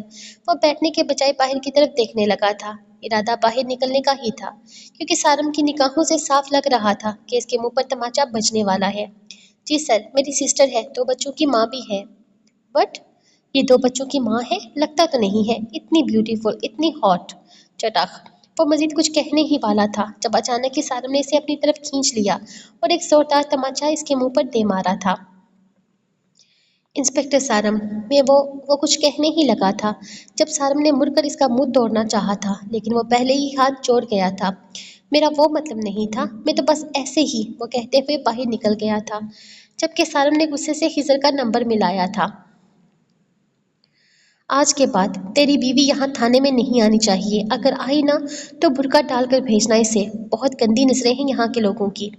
وہ بیٹھنے کے بجائے باہر کی طرف دیکھنے لگا تھا۔ ارادہ باہر نکلنے کا ہی تھا، کیونکہ سارم کی نگاہوں سے صاف لگ رہا تھا کہ اس کے منہ پر تماچا بجنے والا ہے۔ جی سر، میری سسٹر ہے، 2 بچوں کی ماں بھی ہے۔ بٹ یہ 2 بچوں کی ماں ہے؟ لگتا تو نہیں ہے، اتنی بیوٹیفل، اتنی ہاٹ۔ چٹاخ، وہ مزید کچھ کہنے ہی والا تھا جب اچانک ہی سارم نے اسے اپنی طرف کھینچ لیا اور ایک زوردار تماچا اس کے منہ پر دے مارا تھا۔ انسپکٹر سارم، میں وہ کچھ کہنے ہی لگا تھا جب سارم نے مڑ کر اس کا منہ توڑنا چاہا تھا، لیکن وہ پہلے ہی ہاتھ جوڑ گیا تھا۔ میرا وہ مطلب نہیں تھا، میں تو بس ایسے ہی، وہ کہتے ہوئے باہر نکل گیا تھا، جبکہ سارم نے غصے سے خضر کا نمبر ملایا تھا۔ آج کے بعد تیری بیوی یہاں تھانے میں نہیں آنی چاہیے، اگر آئی نا تو برقع ڈال کر بھیجنا اسے، بہت گندی نظریں ہیں یہاں کے لوگوں کی۔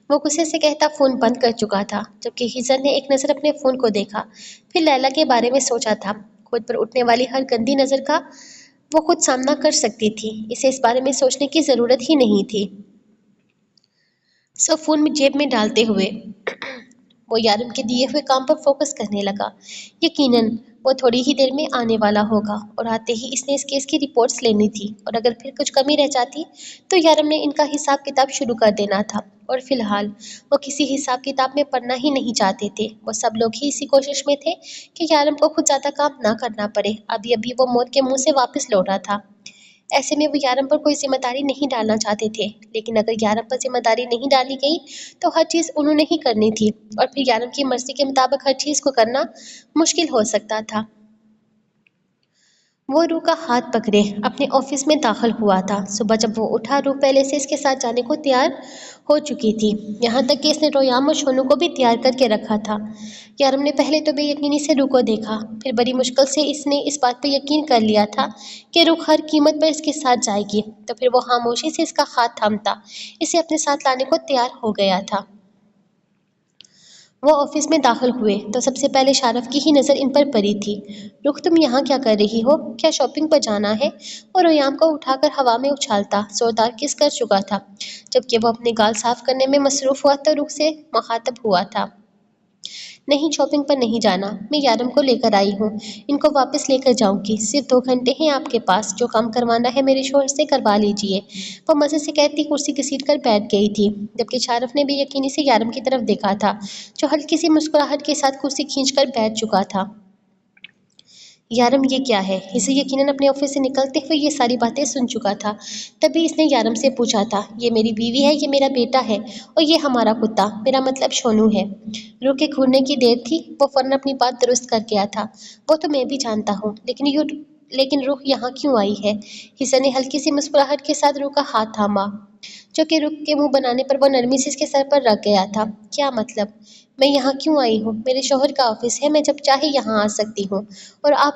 وہ غصے سے کہتا فون بند کر چکا تھا، جبکہ خضر نے ایک نظر اپنے فون کو دیکھا، پھر لیلا کے بارے میں سوچا تھا، خود پر اٹھنے والی ہر گندی نظر کا وہ خود سامنا کر سکتی تھی، اسے اس بارے میں سوچنے کی ضرورت ہی نہیں تھی۔ سو فون میں جیب میں ڈالتے ہوئے وہ یارم کے دیے ہوئے کام پر فوکس کرنے لگا۔ یقیناً وہ تھوڑی ہی دیر میں آنے والا ہوگا، اور آتے ہی اس نے اس کیس کی رپورٹس لینی تھی، اور اگر پھر کچھ کمی رہ جاتی تو یارم نے ان کا حساب کتاب شروع کر دینا تھا، اور فی الحال وہ کسی حساب کتاب میں پڑنا ہی نہیں چاہتے تھے۔ وہ سب لوگ ہی اسی کوشش میں تھے کہ یارم کو خود زیادہ کام نہ کرنا پڑے، ابھی وہ موت کے منہ سے واپس لوٹا تھا۔ ایسے میں وہ یارم پر کوئی ذمہ داری نہیں ڈالنا چاہتے تھے، لیکن اگر یارم پر ذمہ داری نہیں ڈالی گئی تو ہر چیز انہوں نے ہی کرنی تھی، اور پھر یارم کی مرضی کے مطابق ہر چیز کو کرنا مشکل ہو سکتا تھا۔ وہ روح کا ہاتھ پکڑے اپنے آفس میں داخل ہوا تھا۔ صبح جب وہ اٹھا، روح پہلے سے اس کے ساتھ جانے کو تیار ہو چکی تھی، یہاں تک کہ اس نے رویام اور شونو کو بھی تیار کر کے رکھا تھا۔ یارم نے پہلے تو بے یقینی سے روح کو دیکھا، پھر بڑی مشکل سے اس نے اس بات پر یقین کر لیا تھا کہ روح ہر قیمت پر اس کے ساتھ جائے گی، تو پھر وہ خاموشی سے اس کا ہاتھ تھامتا اسے اپنے ساتھ لانے کو تیار ہو گیا تھا۔ وہ آفس میں داخل ہوئے تو سب سے پہلے شارف کی ہی نظر ان پر پڑی تھی۔ رخ، تم یہاں کیا کر رہی ہو؟ کیا شاپنگ پر جانا ہے؟ وہ رویام کو اٹھا کر ہوا میں اچھالتا زوردار کس کر چکا تھا، جبکہ وہ اپنے گال صاف کرنے میں مصروف ہوا تو رخ سے مخاطب ہوا تھا۔ نہیں، شاپنگ پر نہیں جانا، میں یارم کو لے کر آئی ہوں، ان کو واپس لے کر جاؤں گی، صرف 2 گھنٹے ہیں آپ کے پاس، جو کام کروانا ہے میرے شوہر سے کروا لیجئے۔ وہ مزے سے کہتی کرسی گھسیٹ کر بیٹھ گئی تھی، جبکہ شارف نے بھی یقینی سے یارم کی طرف دیکھا تھا، جو ہلکی سی مسکراہٹ کے ساتھ کرسی کھینچ کر بیٹھ چکا تھا۔ یارم، یہ کیا ہے؟ اسے یقیناً اپنے آفس سے نکلتے ہوئے یہ ساری باتیں سن چکا تھا، تبھی اس نے یارم سے پوچھا تھا، یہ میری بیوی ہے، یہ میرا بیٹا ہے، اور یہ ہمارا کتا، میرا مطلب شونو ہے۔ روح کے گھورنے کی دیر تھی، وہ فوراً اپنی بات درست کر گیا تھا، وہ تو میں بھی جانتا ہوں، لیکن روح یہاں کیوں آئی ہے؟ حسن نے ہلکی سی مسکراہٹ کے ساتھ روح کا ہاتھ تھاما، جو کہ روح کے منہ بنانے پر وہ نرمی سے اس کے سر پر رکھ گیا تھا۔ کیا مطلب؟ میں یہاں کیوں آئی ہوں؟ میرے شوہر کا آفس ہے، میں جب چاہے یہاں آ سکتی ہوں، اور آپ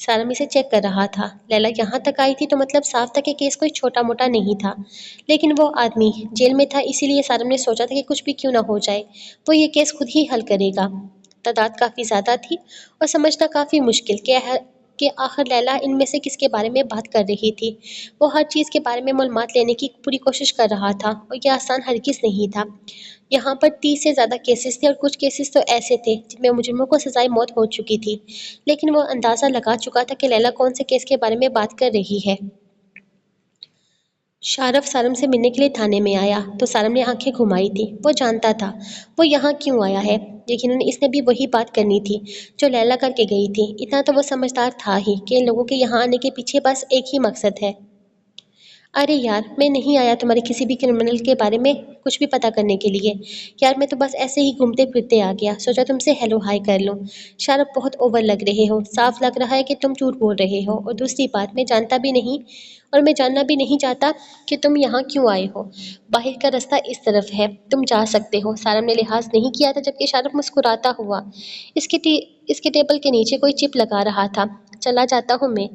سارم اسے چیک کر رہا تھا۔ لیلا یہاں تک آئی تھی تو مطلب صاف تھا کہ کیس کوئی چھوٹا موٹا نہیں تھا، لیکن وہ آدمی جیل میں تھا، اسی لیے سارم نے سوچا تھا کہ کچھ بھی کیوں نہ ہو جائے وہ یہ کیس خود ہی حل کرے گا۔ تعداد کافی زیادہ تھی اور سمجھنا کافی مشکل کہ آخر لیلا ان میں سے کس کے بارے میں بات کر رہی تھی۔ وہ ہر چیز کے بارے میں معلومات لینے کی پوری کوشش کر رہا تھا اور یہ آسان ہرگز نہیں تھا۔ یہاں پر 30 سے زیادہ کیسز تھے اور کچھ کیسز تو ایسے تھے جن میں مجرموں کو سزائے موت ہو چکی تھی، لیکن وہ اندازہ لگا چکا تھا کہ لیلا کون سے کیس کے بارے میں بات کر رہی ہے۔ شارف سارم سے ملنے کے لیے تھانے میں آیا تو سارم نے آنکھیں گھمائی تھی۔ وہ جانتا تھا وہ یہاں کیوں آیا ہے، یقیناً اس نے بھی وہی بات کرنی تھی جو لیلا کر کے گئی تھی۔ اتنا تو وہ سمجھدار تھا ہی کہ ان لوگوں کے یہاں آنے کے پیچھے بس ایک ہی مقصد ہے۔ ارے یار، میں نہیں آیا تمہارے کسی بھی کرمنل کے بارے میں کچھ بھی پتا کرنے کے لیے یار، میں تو بس ایسے ہی گھومتے پھرتے آ گیا، سوچا تم سے ہیلو ہائی کر لوں۔ شارپ بہت اوور لگ رہے ہو، صاف لگ رہا ہے کہ تم جھوٹ بول رہے ہو، اور دوسری بات میں جاننا بھی نہیں چاہتا کہ تم یہاں کیوں آئے ہو۔ باہر کا رستہ اس طرف ہے، تم جا سکتے ہو۔ سارم نے لحاظ نہیں کیا تھا جبکہ شارپ مسکراتا ہوا اس کے ٹیبل کے نیچے کوئی چپ لگا رہا تھا۔ چلا جاتا ہوں میں،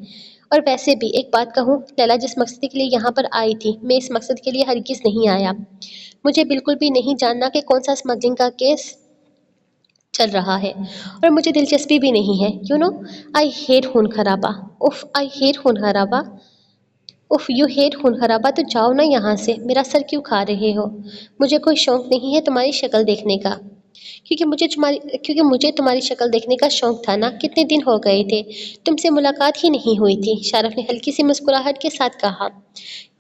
اور ویسے بھی ایک بات کہوں، لیلا جس مقصد کے لیے یہاں پر آئی تھی میں اس مقصد کے لیے ہرگز نہیں آیا۔ مجھے بالکل بھی نہیں جاننا کہ کون سا اسمگلنگ کا کیس چل رہا ہے، اور مجھے دلچسپی بھی نہیں ہے۔ یو نو آئی ہیٹ خون خرابہ۔ آئی ہیٹ خون خرابہ۔ یو ہیٹ خون خرابہ، تو جاؤ نا یہاں سے، میرا سر کیوں کھا رہے ہو؟ مجھے کوئی شوق نہیں ہے تمہاری شکل دیکھنے کا۔ کیونکہ مجھے تمہاری شکل دیکھنے کا شوق تھا نا، کتنے دن ہو گئے تھے تم سے ملاقات ہی نہیں ہوئی تھی۔ شارف نے ہلکی سی مسکراہٹ کے ساتھ کہا۔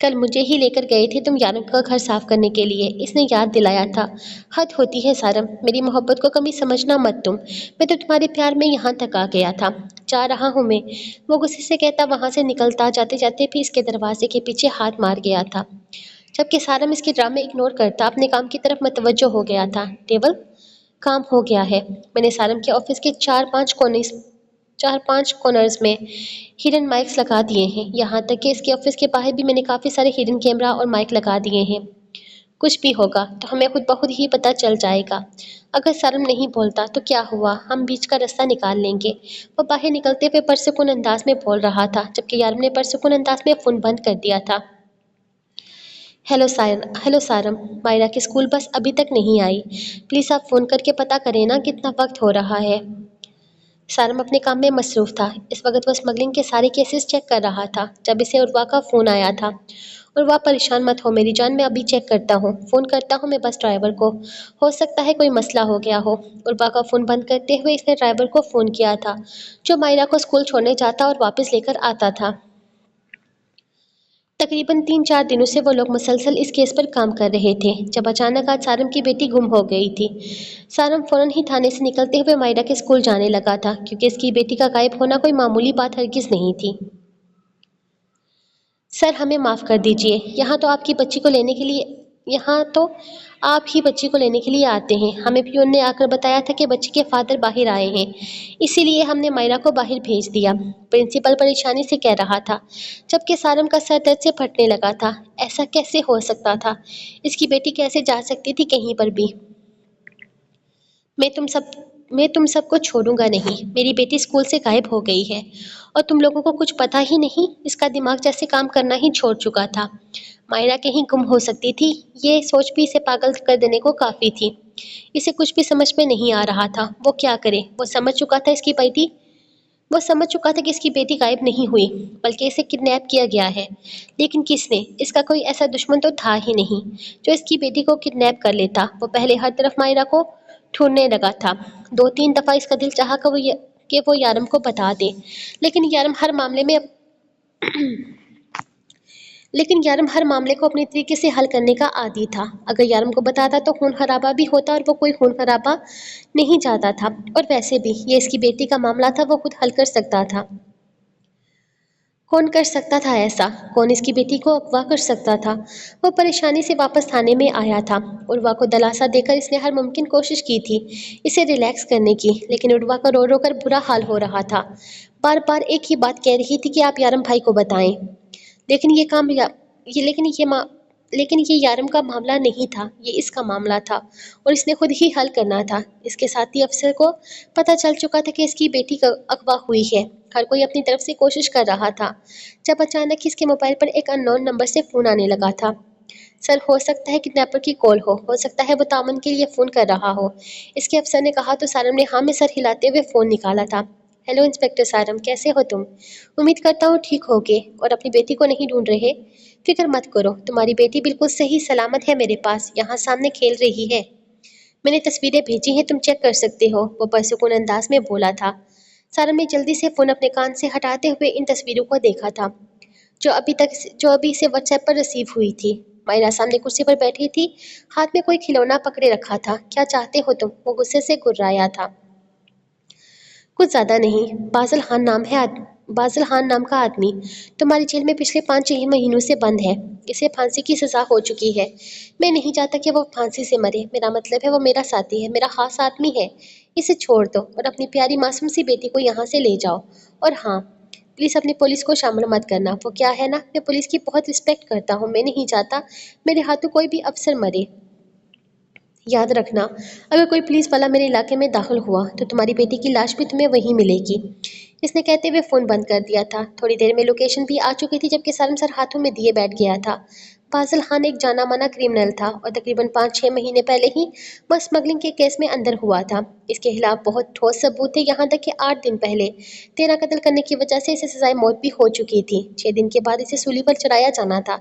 کل مجھے ہی لے کر گئے تھے تم یارم کا گھر صاف کرنے کے لیے، اس نے یاد دلایا تھا۔ حد ہوتی ہے سارم، میری محبت کو کمی سمجھنا مت تم، میں تو تمہارے پیار میں یہاں تک آ گیا تھا۔ جا رہا ہوں میں، وہ غصے سے کہتا وہاں سے نکلتا، جاتے جاتے بھی اس کے دروازے کے پیچھے ہاتھ مار گیا تھا، جبکہ سارم اس کے ڈرامے اگنور کرتا اپنے کام کی طرف متوجہ ہو گیا تھا۔ ٹیبل کام ہو گیا ہے۔ میں نے سارم کے آفس کے چار پانچ کارنرز میں ہڈن مائکس لگا دیے ہیں، یہاں تک کہ اس کے آفس کے باہر بھی میں نے کافی سارے ہڈن کیمرہ اور مائک لگا دیے ہیں۔ کچھ بھی ہوگا تو ہمیں خود بخود ہی پتہ چل جائے گا۔ اگر سارم نہیں بولتا تو کیا ہوا، ہم بیچ کا رستہ نکال لیں گے۔ وہ باہر نکلتے ہوئے پرسکون انداز میں بول رہا تھا جبکہ یارم نے پرسکون انداز میں فون بند کر دیا تھا۔ ہیلو سارم، مائرا کی اسکول بس ابھی تک نہیں آئی، پلیز آپ فون کر کے پتا کریں نا کتنا وقت ہو رہا ہے۔ سارم اپنے کام میں مصروف تھا، اس وقت وہ اسمگلنگ کے سارے کیسز چیک کر رہا تھا جب اسے عروہ کا فون آیا تھا۔ عروہ پریشان مت ہو میری جان، میں ابھی چیک کرتا ہوں، فون کرتا ہوں میں بس ڈرائیور کو، ہو سکتا ہے کوئی مسئلہ ہو گیا ہو۔ عروہ کا فون بند کرتے ہوئے اس نے ڈرائیور کو فون کیا تھا جو مائرا کو اسکول چھوڑنے جاتا اور واپس لے کر آتا تھا۔ تقریباً 3-4 دنوں سے وہ لوگ مسلسل اس کیس پر کام کر رہے تھے جب اچانک آج سارم کی بیٹی گم ہو گئی تھی۔ سارم فوراً ہی تھانے سے نکلتے ہوئے مائرا کے اسکول جانے لگا تھا کیونکہ اس کی بیٹی کا غائب ہونا کوئی معمولی بات ہرگز نہیں تھی۔ سر ہمیں معاف کر دیجیے، یہاں تو آپ ہی بچی کو لینے کے لیے آتے ہیں، ہمیں پیون نے آ کر بتایا تھا کہ بچی کے فادر باہر آئے ہیں، اسی لیے ہم نے مائرا کو باہر بھیج دیا، پرنسپل پریشانی سے کہہ رہا تھا جبکہ سارم کا سر درد سے پھٹنے لگا تھا۔ ایسا کیسے ہو سکتا تھا، اس کی بیٹی کیسے جا سکتی تھی کہیں پر بھی؟ میں تم سب کو چھوڑوں گا نہیں، میری بیٹی اسکول سے غائب ہو گئی ہے اور تم لوگوں کو کچھ پتہ ہی نہیں، اس کا دماغ جیسے کام کرنا ہی چھوڑ چکا تھا۔ مائرا کہیں گم ہو سکتی تھی، یہ سوچ بھی اسے پاگل کر دینے کو کافی تھی۔ اسے کچھ بھی سمجھ میں نہیں آ رہا تھا، وہ کیا کرے۔ وہ سمجھ چکا تھا کہ اس کی بیٹی غائب نہیں ہوئی بلکہ اسے کڈنیپ کیا گیا ہے، لیکن کس نے؟ اس کا کوئی ایسا دشمن تو تھا ہی نہیں جو اس کی بیٹی کو کڈنیپ کر لیتا۔ وہ پہلے ہر طرف مائرا کو ڈھونڈنے لگا تھا، 2-3 دفعہ اس کا دل چاہا کہ وہ یارم کو بتا دے، لیکن یارم ہر معاملے کو اپنے طریقے سے حل کرنے کا عادی تھا۔ اگر یارم کو بتاتا تو خون خرابہ بھی ہوتا اور وہ کوئی خون خرابہ نہیں چاہتا تھا، اور ویسے بھی یہ اس کی بیٹی کا معاملہ تھا، وہ خود حل کر سکتا تھا۔ کون کر سکتا تھا ایسا؟ کون اس کی بیٹی کو اغوا کر سکتا تھا؟ وہ پریشانی سے واپس تھانے میں آیا تھا۔ عروہ کو دلاسا دے کر اس نے ہر ممکن کوشش کی تھی اسے ریلیکس کرنے کی، لیکن عروہ کا رو رو کر برا حال ہو رہا تھا، بار بار ایک ہی بات کہہ رہی تھی کہ آپ یارم بھائی کو بتائیں، لیکن لیکن یہ یارم کا معاملہ نہیں تھا، یہ اس کا معاملہ تھا اور اس نے خود ہی حل کرنا تھا۔ اس کے ساتھی افسر کو پتہ چل چکا تھا کہ اس کی بیٹی اغوا ہوئی ہے۔ ہر کوئی اپنی طرف سے کوشش کر رہا تھا جب اچانک اس کے موبائل پر ایک ان نون نمبر سے فون آنے لگا تھا۔ سر، ہو سکتا ہے کڈنیپر کی کال ہو سکتا ہے وہ تعاون کے لیے فون کر رہا ہو، اس کے افسر نے کہا تو سارم نے ہاں میں سر ہلاتے ہوئے فون نکالا تھا۔ ہیلو انسپکٹر سارم، کیسے ہو تم؟ امید کرتا ہوں ٹھیک ہوگے اور اپنی بیٹی کو نہیں ڈھونڈ رہے۔ فکر مت کرو، تمہاری بیٹی بالکل صحیح سلامت ہے میرے پاس، یہاں سامنے کھیل رہی ہے۔ میں نے تصویریں بھیجی ہیں، تم چیک کر سکتے ہو، وہ پرسکون انداز میں بولا تھا۔ سارم نے جلدی سے فون اپنے کان سے ہٹاتے ہوئے ان تصویروں کو دیکھا تھا جو ابھی سے واٹس ایپ پر ریسیو ہوئی تھی۔ مائرہ سامنے کرسی پر بیٹھی تھی، ہاتھ میں کوئی کھلونا پکڑے رکھا تھا۔ کیا چاہتے ہو تم؟ وہ غصے سے گررایا تھا۔ کچھ زیادہ نہیں، بازل خان نام کا آدمی تمہاری جیل میں پچھلے 5-6 مہینوں سے بند ہے۔ اسے پھانسی کی سزا ہو چکی ہے۔ میں نہیں چاہتا کہ وہ پھانسی سے مرے، میرا مطلب ہے وہ میرا ساتھی ہے، میرا خاص آدمی ہے۔ اسے چھوڑ دو اور اپنی پیاری معصوم سی بیٹی کو یہاں سے لے جاؤ۔ اور ہاں، پلیز اپنی پولیس کو شامل مت کرنا، وہ کیا ہے نا، میں پولیس کی بہت رسپیکٹ کرتا ہوں، میں نہیں چاہتا میرے ہاتھوں کوئی بھی افسر مرے۔ یاد رکھنا، اگر کوئی پولیس والا میرے علاقے میں داخل ہوا تو تمہاری بیٹی کی لاش بھی تمہیں وہیں ملے گی۔ اس نے کہتے ہوئے فون بند کر دیا تھا۔ تھوڑی دیر میں لوکیشن بھی آ چکی تھی جبکہ سارم سر ہاتھوں میں دیے بیٹھ گیا تھا۔ فاضل خان ایک جانا مانا کرمنل تھا اور تقریباً 5-6 مہینے پہلے ہی وہ اسمگلنگ کے کیس میں اندر ہوا تھا۔ اس کے خلاف بہت ٹھوس ثبوت تھے، یہاں تک کہ 8 دن پہلے 13 قتل کرنے کی وجہ سے اسے سزائے موت بھی ہو چکی تھی۔ 6 دن کے بعد اسے سولی پر چڑھایا جانا تھا۔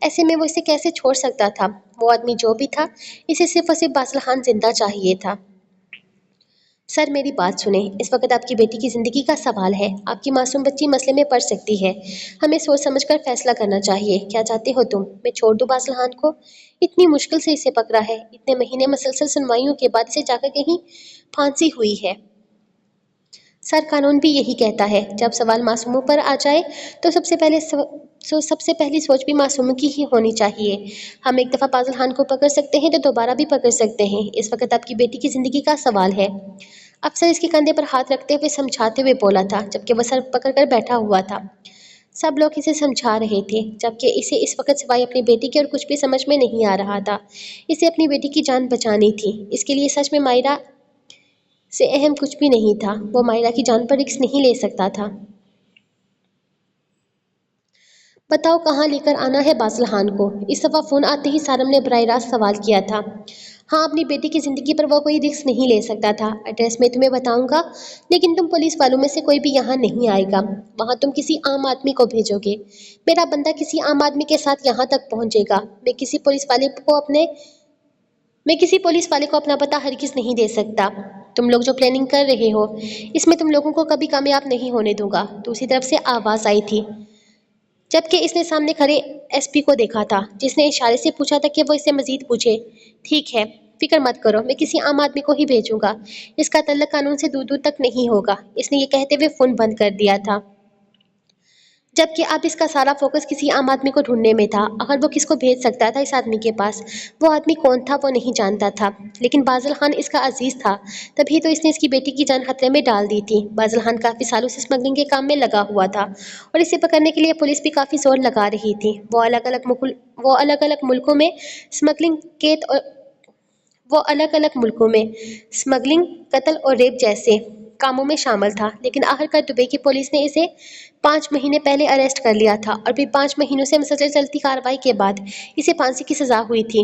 ایسے میں وہ اسے کیسے چھوڑ سکتا تھا؟ وہ آدمی جو بھی تھا، اسے صرف اور صرف فاضل خان زندہ چاہیے تھا۔ سر، میری بات سنیں، اس وقت آپ کی بیٹی کی زندگی کا سوال ہے، آپ کی معصوم بچی مسئلے میں پڑ سکتی ہے، ہمیں سوچ سمجھ کر فیصلہ کرنا چاہیے۔ کیا چاہتے ہو تم؟ میں چھوڑ دوں فاضل خان کو؟ اتنی مشکل سے اسے پکڑا ہے، اتنے مہینے مسلسل سنوائیوں کے بعد اسے جا کر کہیں پھانسی ہوئی ہے۔ سر، قانون بھی یہی کہتا ہے، جب سوال معصوموں پر آ جائے تو سب سے پہلی سوچ بھی معصوموں کی ہی ہونی چاہیے۔ ہم ایک دفعہ فاضل خان کو پکڑ سکتے ہیں تو دوبارہ بھی پکڑ سکتے ہیں، اس وقت آپ کی بیٹی کی زندگی کا سوال ہے۔ افسر اس کے کندھے پر ہاتھ رکھتے ہوئے سمجھاتے ہوئے بولا تھا، جبکہ وہ سر پکڑ کر بیٹھا ہوا تھا۔ سب لوگ اسے سمجھا رہے تھے، جبکہ اسے اس وقت سوائے اپنی بیٹی کے اور کچھ بھی سمجھ میں نہیں آ رہا تھا۔ اسے اپنی بیٹی کی جان بچانی تھی، اس کے لیے سچ میں مائرہ سے اہم کچھ بھی نہیں تھا، وہ مائرہ کی جان پر رسک نہیں لے سکتا تھا۔ بتاؤ کہاں لے کر آنا ہے فاضل خان کو؟ اس دفعہ فون آتے ہی سارم نے براہ راست سوال کیا تھا۔ ہاں، اپنی بیٹی کی زندگی پر وہ کوئی رسک نہیں لے سکتا تھا۔ ایڈریس میں تمہیں بتاؤں گا، لیکن تم پولیس والوں میں سے کوئی بھی یہاں نہیں آئے گا، وہاں تم کسی عام آدمی کو بھیجو گے۔ میرا بندہ کسی عام آدمی کے ساتھ یہاں تک پہنچے گا، میں کسی پولیس والے کو اپنا پتہ ہرگز نہیں دے سکتا۔ تم لوگ جو پلاننگ کر رہے ہو، اس میں تم لوگوں کو کبھی کامیاب نہیں ہونے دوں گا۔ دوسری طرف سے آواز آئی تھی، جبکہ اس نے سامنے کھڑے ایس پی کو دیکھا تھا، جس نے اشارے سے پوچھا تھا کہ وہ اس سے مزید پوچھے۔ ٹھیک ہے، فکر مت کرو، میں کسی عام آدمی کو ہی بھیجوں گا، اس کا تعلق قانون سے دور دور تک نہیں ہوگا۔ اس نے یہ کہتے ہوئے فون بند کر دیا تھا، جبکہ اب اس کا سارا فوکس کسی عام آدمی کو ڈھونڈنے میں تھا۔ اگر وہ کس کو بھیج سکتا تھا اس آدمی کے پاس، وہ آدمی کون تھا وہ نہیں جانتا تھا، لیکن فاضل خان اس کا عزیز تھا، تبھی تو اس نے اس کی بیٹی کی جان خطرے میں ڈال دی تھی۔ فاضل خان کافی سالوں سے اسمگلنگ کے کام میں لگا ہوا تھا اور اسے پکڑنے کے لیے پولیس بھی کافی زور لگا رہی تھی۔ وہ الگ الگ ملکوں میں اسمگلنگ، قتل اور ریپ جیسے کاموں میں شامل تھا، لیکن آخرکار دبئی کی پولیس نے اسے 5 مہینے پہلے اریسٹ کر لیا تھا اور پھر 5 مہینوں سے مسلسل چلتی کارروائی کے بعد اسے پھانسی کی سزا ہوئی تھی۔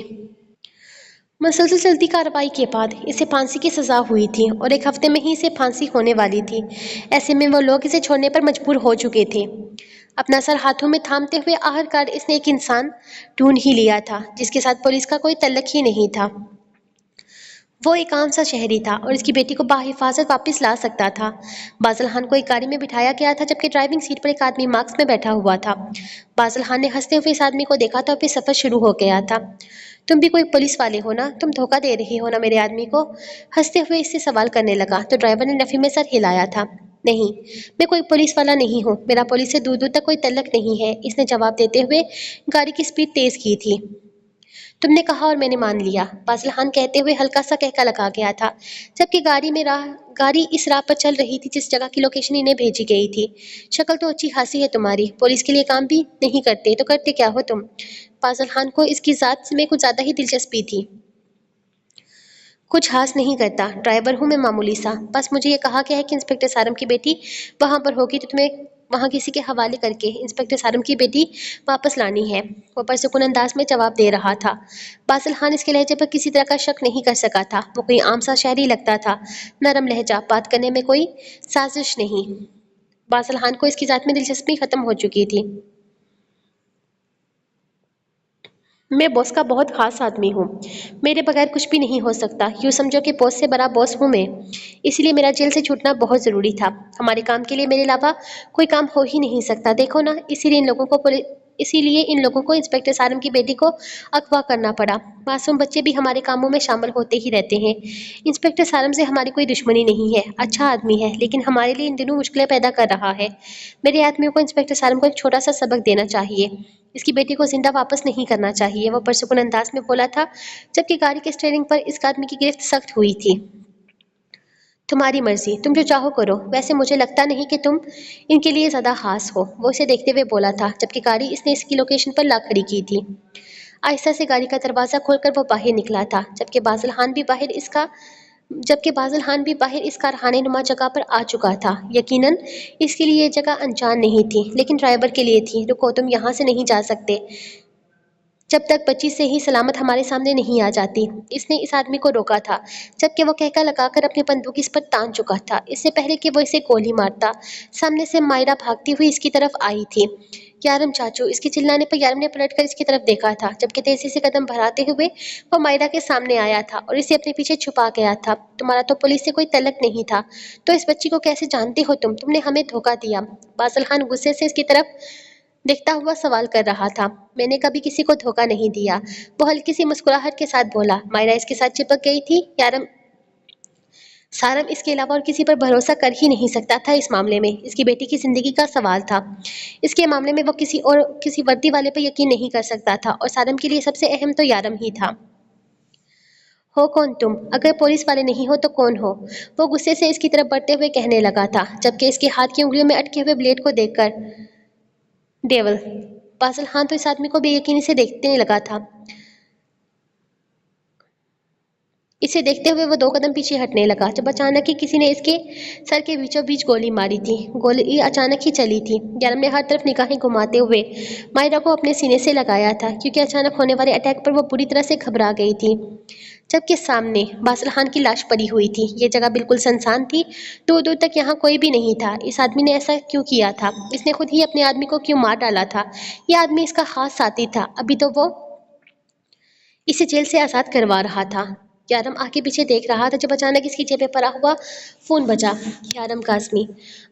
اور ایک ہفتے میں ہی اسے پھانسی ہونے والی تھی۔ ایسے میں وہ لوگ اسے چھوڑنے پر مجبور ہو چکے تھے۔ اپنا سر ہاتھوں میں تھامتے ہوئے آخرکار اس نے ایک انسان ڈھونڈ ہی لیا تھا جس کے ساتھ پولیس کا کوئی تعلق ہی نہیں تھا۔ وہ ایک عام سا شہری تھا اور اس کی بیٹی کو بحفاظت واپس لا سکتا تھا۔ فاضل خان کو ایک گاڑی میں بٹھایا گیا تھا، جبکہ ڈرائیونگ سیٹ پر ایک آدمی ماسک میں بیٹھا ہوا تھا۔ فاضل خان نے ہنستے ہوئے اس آدمی کو دیکھا تھا اور پھر سفر شروع ہو گیا تھا۔ تم بھی کوئی پولیس والے ہو نا؟ تم دھوکہ دے رہے ہو نا میرے آدمی کو؟ ہنستے ہوئے اس سے سوال کرنے لگا تو ڈرائیور نے نفی میں سر ہلایا تھا۔ نہیں، میں کوئی پولیس والا نہیں ہوں، میرا پولیس سے دور دور تک کوئی تعلق نہیں ہے، اس نے جواب دیتے ہوئے گاڑی کی سپیڈ تیز کی تھی۔ تم نے کہا اور میں نے مان لیا، فاضل خان کہتے ہوئے ہلکا سا کہکا لگا گیا تھا، جبکہ گاڑی اس راہ پر چل رہی تھی جس جگہ کی لوکیشن انہیں بھیجی گئی تھی۔ شکل تو اچھی خاصی ہے تمہاری، پولیس کے لیے کام بھی نہیں کرتے تو کرتے کیا ہو تم؟ فاضل خان کو اس کی ذات میں کچھ زیادہ ہی دلچسپی تھی۔ کچھ خاص نہیں کرتا، ڈرائیور ہوں میں معمولی سا، بس مجھے یہ کہا گیا ہے کہ انسپکٹر سارم کی بیٹی وہاں پر ہوگی تو تمہیں وہاں کسی کے حوالے کر کے انسپکٹر سارم کی بیٹی واپس لانی ہے۔ وہ پرسکون انداز میں جواب دے رہا تھا۔ فاضل خان اس کے لہجے پر کسی طرح کا شک نہیں کر سکا تھا، وہ کوئی عام سا شہری لگتا تھا، نرم لہجہ، بات کرنے میں کوئی سازش نہیں۔ فاضل خان کو اس کی ذات میں دلچسپی ختم ہو چکی تھی۔ میں باس کا بہت خاص آدمی ہوں، میرے بغیر کچھ بھی نہیں ہو سکتا، یوں سمجھو کہ باس سے بڑا باس ہوں میں، اسی لیے میرا جیل سے چھوٹنا بہت ضروری تھا۔ ہمارے کام کے لیے میرے علاوہ کوئی کام ہو ہی نہیں سکتا، دیکھو نا، اسی لیے ان لوگوں کو انسپکٹر سارم کی بیٹی کو اغوا کرنا پڑا۔ معصوم بچے بھی ہمارے کاموں میں شامل ہوتے ہی رہتے ہیں۔ انسپکٹر سارم سے ہماری کوئی دشمنی نہیں ہے، اچھا آدمی ہے، لیکن ہمارے لیے ان دنوں مشکلیں پیدا کر رہا ہے۔ میرے آدمیوں کو انسپکٹر سارم کو ایک چھوٹا سا سبق دینا چاہیے، اس کی بیٹی کو زندہ واپس نہیں کرنا چاہیے، وہ پرسکون انداز میں بولا تھا، جبکہ گاڑی کے اسٹیئرنگ پر اس آدمی کی گرفت سخت ہوئی تھی۔ تمہاری مرضی، تم جو چاہو کرو، ویسے مجھے لگتا نہیں کہ تم ان کے لیے زیادہ خاص ہو، وہ اسے دیکھتے ہوئے بولا تھا، جبکہ گاڑی اس نے اس کی لوکیشن پر لا کھڑی کی تھی۔ آہستہ سے گاڑی کا دروازہ کھول کر وہ باہر نکلا تھا، جبکہ فاضل خان بھی باہر اس کارخانے نما جگہ پر آ چکا تھا۔ یقیناً اس کے لیے یہ جگہ انجان نہیں تھی، لیکن ڈرائیور کے لیے تھی۔ رکو، تم یہاں سے نہیں جا سکتے جب تک بچی صحیح سلامت ہمارے سامنے نہیں آ جاتی۔ اس نے اس آدمی کو روکا تھا، جبکہ وہ کہکا لگا کر اپنی بندوق اس پر تان چکا تھا، اس سے پہلے کہ وہ اسے گولی مارتا۔ سامنے سے مائرہ بھاگتی ہوئی اس کی طرف آئی تھی۔ یارم چاچو، اس کے چلانے پر یارم نے پلٹ کر اس کی طرف دیکھا تھا، جبکہ تیزی سے قدم بڑھاتے ہوئے وہ مائرہ کے سامنے آیا تھا اور اسے اپنے پیچھے چھپا گیا تھا۔ تمہارا تو پولیس سے کوئی تعلق نہیں تھا، تو اس بچی کو کیسے جانتے ہو تم نے ہمیں دھوکہ دیا۔ فاضل خان غصے سے اس کی طرف دیکھتا ہوا سوال کر رہا تھا۔ میں نے کبھی کسی کو دھوکہ نہیں دیا، وہ ہلکی سی مسکراہٹ کے ساتھ بولا۔ مائرہ اس کے ساتھ چپک گئی تھی۔ سارم اس کے علاوہ اور کسی پر بھروسہ کر ہی نہیں سکتا تھا اس معاملے میں، اس کی بیٹی کی زندگی کا سوال تھا۔ اس کے معاملے میں وہ کسی وردی والے پر یقین نہیں کر سکتا تھا، اور سارم کے لیے سب سے اہم تو یارم ہی تھا۔ ہو کون تم؟ اگر پولیس والے نہیں ہو تو کون ہو؟ وہ غصے سے اس کی طرف بڑھتے ہوئے کہنے لگا تھا، جبکہ اس کے ہاتھ کی انگلیوں میں اٹکے ہوئے بلیڈ کو دیکھ کر ڈیول۔ فاضل خان تو اس آدمی کو بے یقینی سے دیکھنے لگا تھا۔ اسے دیکھتے ہوئے وہ 2 قدم پیچھے ہٹنے لگا، جب اچانک ہی کسی نے اس کے سر کے بیچوں بیچ گولی ماری تھی۔ گولی اچانک ہی چلی تھی۔ یارم نے ہر طرف نگاہیں گھماتے ہوئے مائرہ کو اپنے سینے سے لگایا تھا، کیونکہ اچانک ہونے والے اٹیک پر وہ بری طرح سے گھبرا گئی تھی۔ جبکہ سامنے فاضل خان کی لاش پڑی ہوئی تھی۔ یہ جگہ بالکل سنسان تھی، دور دور تک یہاں کوئی بھی نہیں تھا۔ اس آدمی نے ایسا کیوں کیا تھا؟ اس نے خود ہی اپنے آدمی کو کیوں مار ڈالا تھا؟ یہ آدمی اس کا خاص ساتھی تھا، ابھی تو وہ اسے جیل سے آزاد کروا رہا تھا۔ یارم آگے پیچھے دیکھ رہا تھا، جب اچانک اس کی جیب میں پڑا ہوا فون بجا۔ یارم کاظمی،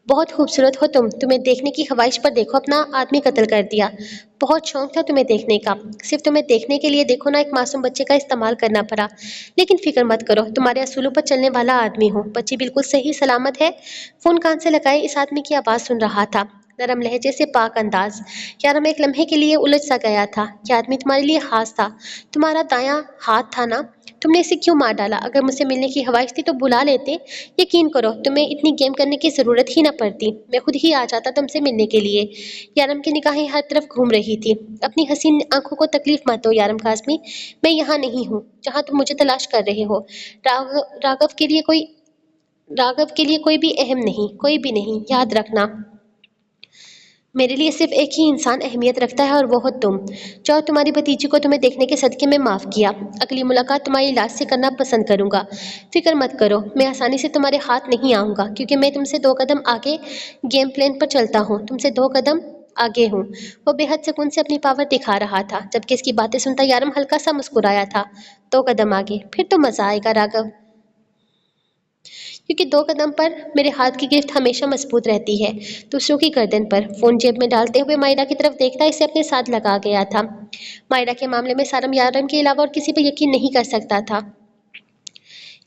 بہت خوبصورت ہو تمہیں دیکھنے کی خواہش پر دیکھو اپنا آدمی قتل کر دیا۔ بہت شوق تھا تمہیں دیکھنے کا، صرف تمہیں دیکھنے کے لیے دیکھو نا، ایک معصوم بچے کا استعمال کرنا پڑا، لیکن فکر مت کرو، تمہارے اصولوں پر چلنے والا آدمی ہوں، بچی بالکل صحیح سلامت ہے۔ فون کان سے لگائے اس آدمی کی آواز سن رہا تھا، نرم لہجے سے پاک انداز۔ یارم ایک لمحے کے لیے الجھ سا گیا تھا۔ یہ آدمی تمہارے لیے خاص تھا، تمہارا دایاں ہاتھ تھا نا، تم نے اسے کیوں مار ڈالا؟ اگر مجھ سے ملنے کی خواہش تھی تو بلا لیتے، یقین کرو تمہیں اتنی گیم کرنے کی ضرورت ہی نہ پڑتی، میں خود ہی آ جاتا تم سے ملنے کے لیے۔ یارم کی نگاہیں ہر طرف گھوم رہی تھی۔ اپنی حسین آنکھوں کو تکلیف مت دو یارم کاظمی، میں یہاں نہیں ہوں جہاں تم مجھے تلاش کر رہے ہو۔ راگھو کے لیے کوئی بھی اہم نہیں، کوئی بھی نہیں، یاد رکھنا۔ میرے لیے صرف ایک ہی انسان اہمیت رکھتا ہے اور وہ ہو تم۔ چاہو تمہاری بھتیجی کو تمہیں دیکھنے کے صدقے میں معاف کیا، اگلی ملاقات تمہاری لاش سے کرنا پسند کروں گا۔ فکر مت کرو، میں آسانی سے تمہارے ہاتھ نہیں آؤں گا، کیونکہ میں تم سے 2 قدم آگے گیم پلان پر چلتا ہوں، تم سے 2 قدم آگے ہوں۔ وہ بے حد سکون سے اپنی پاور دکھا رہا تھا، جبکہ اس کی باتیں سنتا یارم ہلکا سا مسکرایا تھا۔ 2 قدم آگے، پھر تو مزہ آئے گا راگھو، کیونکہ 2 قدم پر میرے ہاتھ کی گرفت ہمیشہ مضبوط رہتی ہے، دوسروں کی گردن پر۔ فون جیب میں ڈالتے ہوئے مائرہ کی طرف دیکھتا اسے اپنے ساتھ لگا گیا تھا۔ مائرہ کے معاملے میں سارم یارم کے علاوہ اور کسی پر یقین نہیں کر سکتا تھا۔